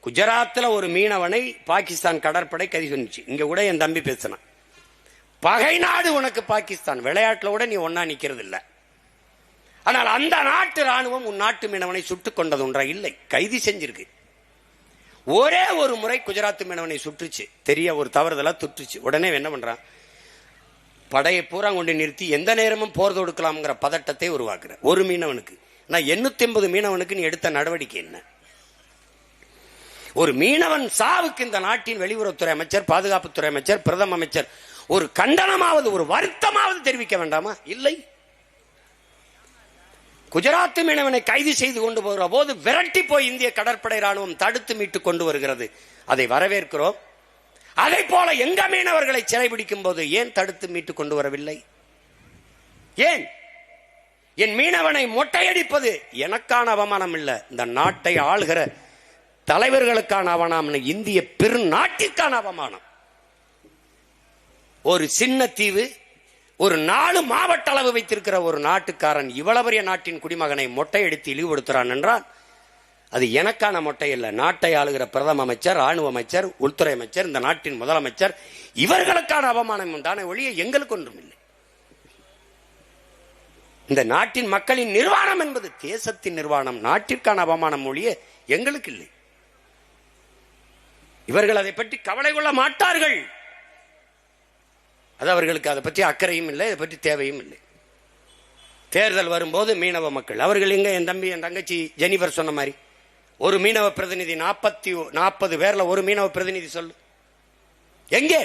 குஜராத்தில் ஒரு மீனவனை பாகிஸ்தான் கடற்படை கைது பண்ணிச்சு. இங்க கூட என் தம்பி பேசினான், பகை நாடு உனக்கு பாகிஸ்தான், விளையாட்டுல கூட நீ ஒன்னா நிக்கிறது இல்லை. ஆனால் அந்த நாட்டு ராணுவம் உன் நாட்டு மீனவனை சுட்டுக் கொண்டது ஒன்றா இல்லை, கைது செஞ்சிருக்கு. ஒரே ஒரு முறை குஜராத் மீனவனை சுற்றுச்சு, தெரிய ஒரு தவறுதலா துற்றுச்சு. உடனே என்ன பண்றான், படையை பூரா கொண்டு நிறுத்தி எந்த நேரமும் போர் தொடுக்கலாம்ங்கிற பதட்டத்தை உருவாக்குற. ஒரு மீனவனுக்கு. நான் 850 மீனவனுக்கு நீ எடுத்த நடவடிக்கை என்ன? ஒரு மீனவன் சாவுக்கு இந்த நாட்டின் வெளியுறவுத்துறை அமைச்சர், பாதுகாப்புத்துறை அமைச்சர், பிரதம அமைச்சர் ஒரு கண்டனமாவது, ஒரு வருத்தமாவது தெரிவிக்க வேண்டாமா? இல்லை. குஜராத் மீனவனை கைது செய்து கொண்டு போகிற போது விரட்டி போய் இந்திய கடற்படை ராணுவம் தடுத்து மீட்டு கொண்டு வருகிறது. அதை வரவேற்கிறோம். அதை போல எங்க மீனவர்களை சிறைபிடிக்கும் போது ஏன் தடுத்து மீட்டு கொண்டு வரவில்லை? ஏன்? என் மீனவனை மொட்டையடிப்பது எனக்கான அவமானம் இல்ல, இந்த நாட்டை ஆளுகிற தலைவர்களுக்கான அவமானம், இந்திய பெருநாட்டிற்கான அவமானம். ஒரு சின்ன தீவு, ஒரு 4 மாவட்ட அளவு வைத்திருக்கிற ஒரு நாட்டுக்காரன் இவ்வளவு பெரிய நாட்டின் குடிமகனை மொட்டையடித்து இழிவுபடுத்துறான் என்றால் அது எனக்கான மொட்டை இல்லை. நாட்டை ஆளுகிற பிரதம அமைச்சர், ராணுவ அமைச்சர், உள்துறை அமைச்சர், இந்த நாட்டின் முதலமைச்சர், இவர்களுக்கான அவமானம் தானே ஒழிய எங்களுக்கு ஒன்றும் இல்லை. இந்த நாட்டின் மக்களின் நிர்வாணம் என்பது தேசத்தின் நிர்வாணம், நாட்டிற்கான அவமானம் ஒழிய எங்களுக்கு இல்லை. இவர்கள் அதை பற்றி கவலை கொள்ள மாட்டார்கள். அது அவர்களுக்கு அதை பற்றி அக்கறையும் இல்லை, இதை பற்றி தேவையும் இல்லை. தேர்தல் வரும்போது மீனவ மக்கள் அவர்கள் எங்க, என் தம்பி என் தங்கச்சி ஜெனிபர் சொன்ன மாதிரி ஒரு மீனவ பிரதிநிதி 40 பேர்ல ஒரு மீனவ பிரதிநிதி சொல்லு எங்கே?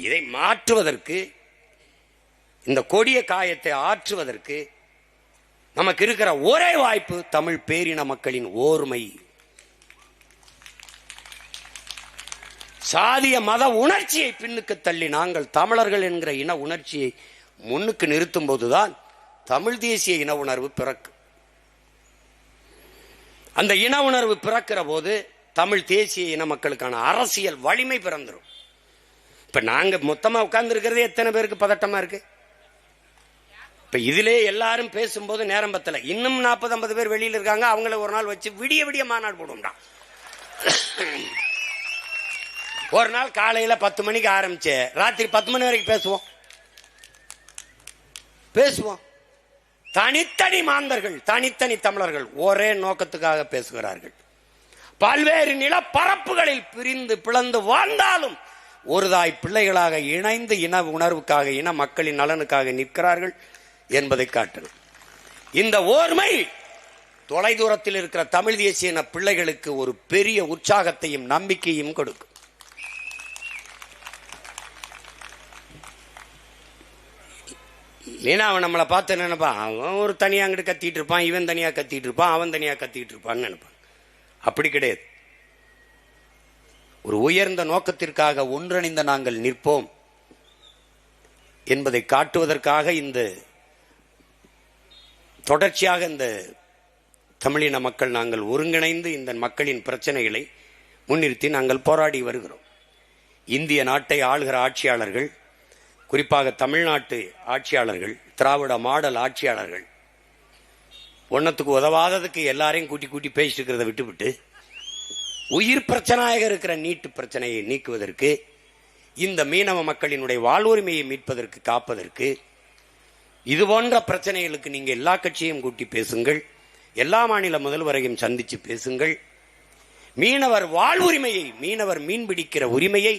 இதை மாற்றுவதற்கு, இந்த கொடிய காயத்தை ஆற்றுவதற்கு நமக்கு இருக்கிற ஒரே வாய்ப்பு தமிழ் பேரின மக்களின் ஓர்மை. சாதிய மத உணர்ச்சியை பின்னுக்கு தள்ளி நாங்கள் தமிழர்கள் என்கிற இன உணர்ச்சியை முன்னுக்கு நிறுத்தும் போதுதான் தமிழ் தேசிய இன உணர்வு பிறக்கும். அந்த இன உணர்வு பிறக்கிற போது தமிழ் தேசிய இன மக்களுக்கான அரசியல் வலிமை பிறந்துரும். இப்ப நாங்க மொத்தமா உட்கார்ந்து இருக்கிறதே எத்தனை பேருக்கு பதட்டமா இருக்கு. இப்ப இதிலே எல்லாரும் பேசும்போது நேரம் பத்தல, இன்னும் 40-50 பேர் வெளியில இருக்காங்க. அவங்கள ஒரு நாள் வச்சு விடிய விடிய மாநாடு போடுவோம்டா. ஒரு நாள் காலையில 10 மணிக்கு ஆரம்பிச்சு ராத்திரி 10 மணி வரைக்கும் பேசுவோம். தனித்தனி மாந்தர்கள், தனித்தனி தமிழர்கள் ஒரே நோக்கத்துக்காக பேசுகிறார்கள். பல்வேறு நிலப்பரப்புகளில் பிரிந்து பிளந்து வாழ்ந்தாலும் ஒரு தாய் பிள்ளைகளாக இணைந்து இன உணர்வுக்காக, இன மக்களின் நலனுக்காக நிற்கிறார்கள் என்பதை காட்டணும். இந்த ஓர்மை தொலைதூரத்தில் இருக்கிற தமிழ் தேசிய இன பிள்ளைகளுக்கு ஒரு பெரிய உற்சாகத்தையும் நம்பிக்கையும் கொடுக்கும். இல்லைன்னா அவன் நம்மளை பார்த்து நினைப்பான், அவன் ஒரு தனியா அங்கிட்டு கத்திட்டு இருப்பான், இவன் தனியா கத்திட்டு இருப்பான், அவன் தனியா கத்திட்டு இருப்பான்னு நினைப்பான். அப்படி கிடையாது. ஒரு உயர்ந்த நோக்கத்திற்காக ஒன்றிணைந்த நாங்கள் நிற்போம் என்பதை காட்டுவதற்காக இந்த தொடர்ச்சியாக இந்த தமிழின மக்கள் நாங்கள் ஒருங்கிணைந்து இந்த மக்களின் பிரச்சனைகளை முன்னிறுத்தி நாங்கள் போராடி வருகிறோம். இந்திய நாட்டை ஆளுகிற ஆட்சியாளர்கள், குறிப்பாக தமிழ்நாட்டு ஆட்சியாளர்கள், திராவிட மாடல் ஆட்சியாளர்கள் ஒன்னத்துக்கு உதவாததுக்கு எல்லாரையும் கூட்டி கூட்டி பேசிட்டு இருக்கிறத விட்டுவிட்டு உயிர் பிரச்சனையாக இருக்கிற நீட்டு பிரச்சனையை நீக்குவதற்கு, இந்த மீனவ மக்களினுடைய வாழ்வுரிமையை மீட்பதற்கு, காப்பதற்கு, இது போன்ற பிரச்சனைகளுக்கு நீங்க எல்லா கட்சியையும் கூட்டி பேசுங்கள், எல்லா மாநில முதல்வரையும் சந்திச்சு பேசுங்கள். மீனவர் வாழ்வுரிமையை, மீனவர் மீன் பிடிக்கிற உரிமையை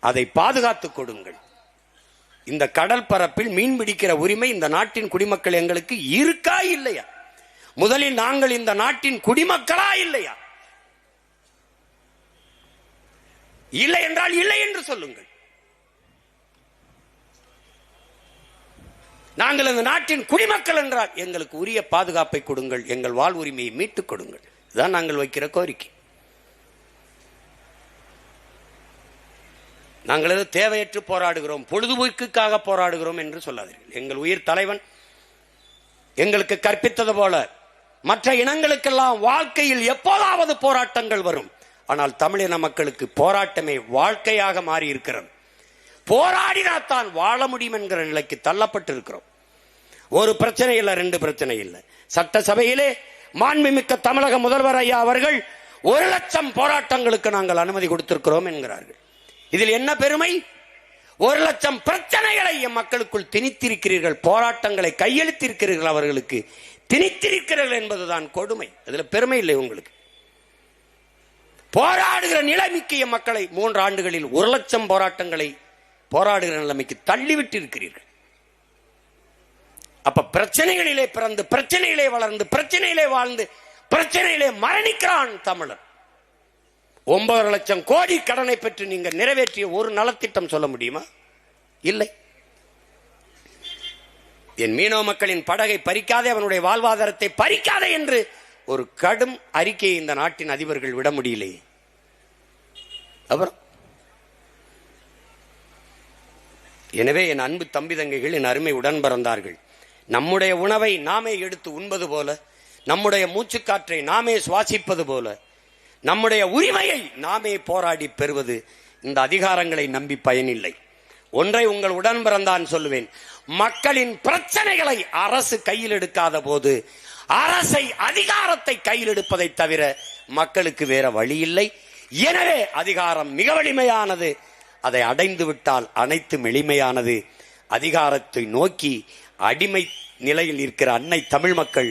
அதை பாதுகாத்துக் கொடுங்கள். இந்த கடல் பரப்பில் மீன் பிடிக்கிற உரிமை இந்த நாட்டின் குடிமக்கள் எங்களுக்கு இருக்கா இல்லையா? முதலில் நாங்கள் இந்த நாட்டின் குடிமக்களா இல்லையா? இல்லை என்றால் இல்லை என்று சொல்லுங்கள். நாங்கள் இந்த நாட்டின் குடிமக்கள் என்றால் எங்களுக்கு உரிய பாதுகாப்பை கொடுங்கள், எங்கள் வாழ்வுரிமையை மீட்டுக் கொடுங்கள். இதுதான் நாங்கள் வைக்கிற கோரிக்கை. நாங்கள் தேவையற்று போராடுகிறோம், பொழுதுபோக்குக்காக போராடுகிறோம் என்று சொல்லாதீர்கள். எங்கள் உயிர் தலைவன் எங்களுக்கு கற்பித்தது போல மற்ற இனங்களுக்கெல்லாம் வாழ்க்கையில் எப்போதாவது போராட்டங்கள் வரும். ஆனால் தமிழின மக்களுக்கு போராட்டமே வாழ்க்கையாக மாறி இருக்கிறது. போராடினாத்தான் வாழ முடியும் என்கிற நிலைக்கு தள்ளப்பட்டு இருக்கிறோம். ஒரு பிரச்சனை இல்லை, ரெண்டு பிரச்சனை இல்லை. சட்டசபையிலே மாண்புமிக்க தமிழக முதல்வர் ஐயா அவர்கள் 1,00,000 போராட்டங்களுக்கு நாங்கள் அனுமதி கொடுத்திருக்கிறோம் என்கிறார்கள். இதில் என்ன பெருமை? 1,00,000 பிரச்சனைகளை என் மக்களுக்குள் திணித்திருக்கிறீர்கள், போராட்டங்களை கையெழுத்திருக்கிறீர்கள், அவர்களுக்கு திணித்திருக்கிறீர்கள் என்பதுதான் கொடுமை. அதுல பெருமை இல்லை உங்களுக்கு. போராடுகிற நிலைமைக்கு என் மக்களை 3 ஆண்டுகளில் 1,00,000 போராட்டங்களை போராடுகிற நிலைமைக்கு தள்ளிவிட்டு இருக்கிறீர்கள். அப்ப பிரச்சனைகளிலே பிறந்து, பிரச்சனையிலே வளர்ந்து, பிரச்சனையிலே வாழ்ந்து, பிரச்சனையிலே மரணிக்கிறான் தமிழன். 9,00,000 கோடி கடனை பெற்று நீங்க நிறைவேற்றிய ஒரு நலத்திட்டம் சொல்ல முடியுமா? இல்லை. என் மீனவ மக்களின் படகை பறிக்காதே, அவனுடைய வாழ்வாதாரத்தை பறிக்காதே என்று ஒரு கடும் அறிக்கையை இந்த நாட்டின் அதிபர்கள் விட முடியலையே. அப்புறம் எனவே என் அன்பு தம்பி தங்கைகள், என் அருமை உடன் பிறந்தார்கள், நம்முடைய உணவை நாமே எடுத்து உண்பது போல, நம்முடைய மூச்சுக்காற்றை நாமே சுவாசிப்பது போல, நம்முடைய உரிமையை நாமே போராடி பெறுவது இந்த அதிகாரங்களை நம்பி பயனில்லை. ஒன்றை உங்கள் உடன் பிறந்தான் சொல்லுவேன், மக்களின் பிரச்சனைகளை அரசு கையில் எடுக்காத போது அரசை, அதிகாரத்தை கையில் எடுப்பதை தவிர மக்களுக்கு வேற வழி இல்லை. எனவே அதிகாரம் மிக வலிமையானது, அதை அடைந்து விட்டால் அனைத்தும் எளிமையானது. அதிகாரத்தை நோக்கி அடிமை நிலையில் இருக்கிற அன்னை தமிழ் மக்கள்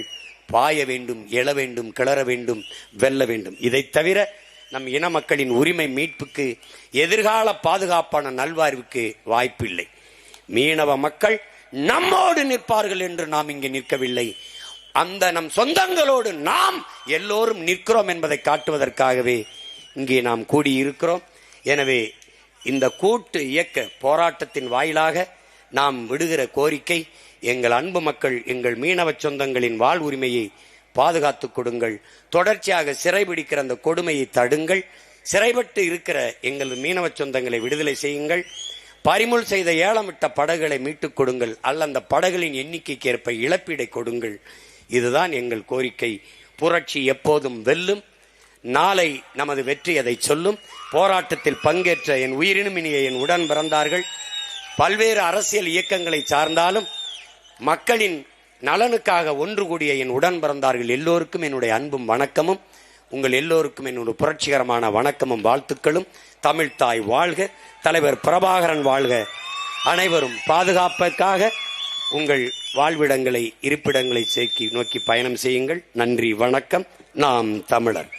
பாய வேண்டும், எழ வேண்டும், கிளற வேண்டும், வெல்ல வேண்டும். இதை தவிர நம் இன மக்களின் உரிமை மீட்புக்கு, எதிர்கால பாதுகாப்பான நல்வாழ்வுக்கு வாய்ப்பில்லை. மீனவ மக்கள் நம்மோடு நிற்பார்கள் என்று நாம் இங்கே நிற்கவில்லை, அந்த நம் சொந்தங்களோடு நாம் எல்லோரும் நிற்கிறோம் என்பதை காட்டுவதற்காகவே இங்கே நாம் கூடியிருக்கிறோம். எனவே இந்த கூட்டு இயக்க போராட்டத்தின் வாயிலாக நாம் விடுகிற கோரிக்கை, எங்கள் அன்பு மக்கள், எங்கள் மீனவ சொந்தங்களின் வாழ்வுரிமையை பாதுகாத்துக் கொடுங்கள். தொடர்ச்சியாக சிறைபிடிக்கிற அந்த கொடுமையை தடுங்கள். சிறைப்பட்டு இருக்கிற எங்கள் மீனவ சொந்தங்களை விடுதலை செய்யுங்கள். பறிமுள் செய்த ஏலமிட்ட படகுகளை மீட்டுக் கொடுங்கள், அல்ல அந்த படகுகளின் எண்ணிக்கைக்கு ஏற்ப இழப்பீடை கொடுங்கள். இதுதான் எங்கள் கோரிக்கை. புரட்சி எப்போதும் வெல்லும். நாளை நமது வெற்றி அதை சொல்லும். போராட்டத்தில் பங்கேற்ற என் உயிரினும் இனிய என் உடன் பிறந்தார்கள், பல்வேறு அரசியல் இயக்கங்களை சார்ந்தாலும் மக்களின் நலனுக்காக ஒன்று கூடிய என் உடன் பிறந்தார்கள் எல்லோருக்கும் என்னுடைய அன்பும் வணக்கமும், உங்கள் எல்லோருக்கும் என்னுடைய புரட்சிகரமான வணக்கமும் வாழ்த்துக்களும். தமிழ் தாய் வாழ்க, தலைவர் பிரபாகரன் வாழ்க. அனைவரும் பாதுகாப்புக்காக உங்கள் வாழ்விடங்களை, இருப்பிடங்களை நோக்கி பயணம் செய்யுங்கள். நன்றி, வணக்கம். நாம் தமிழர்.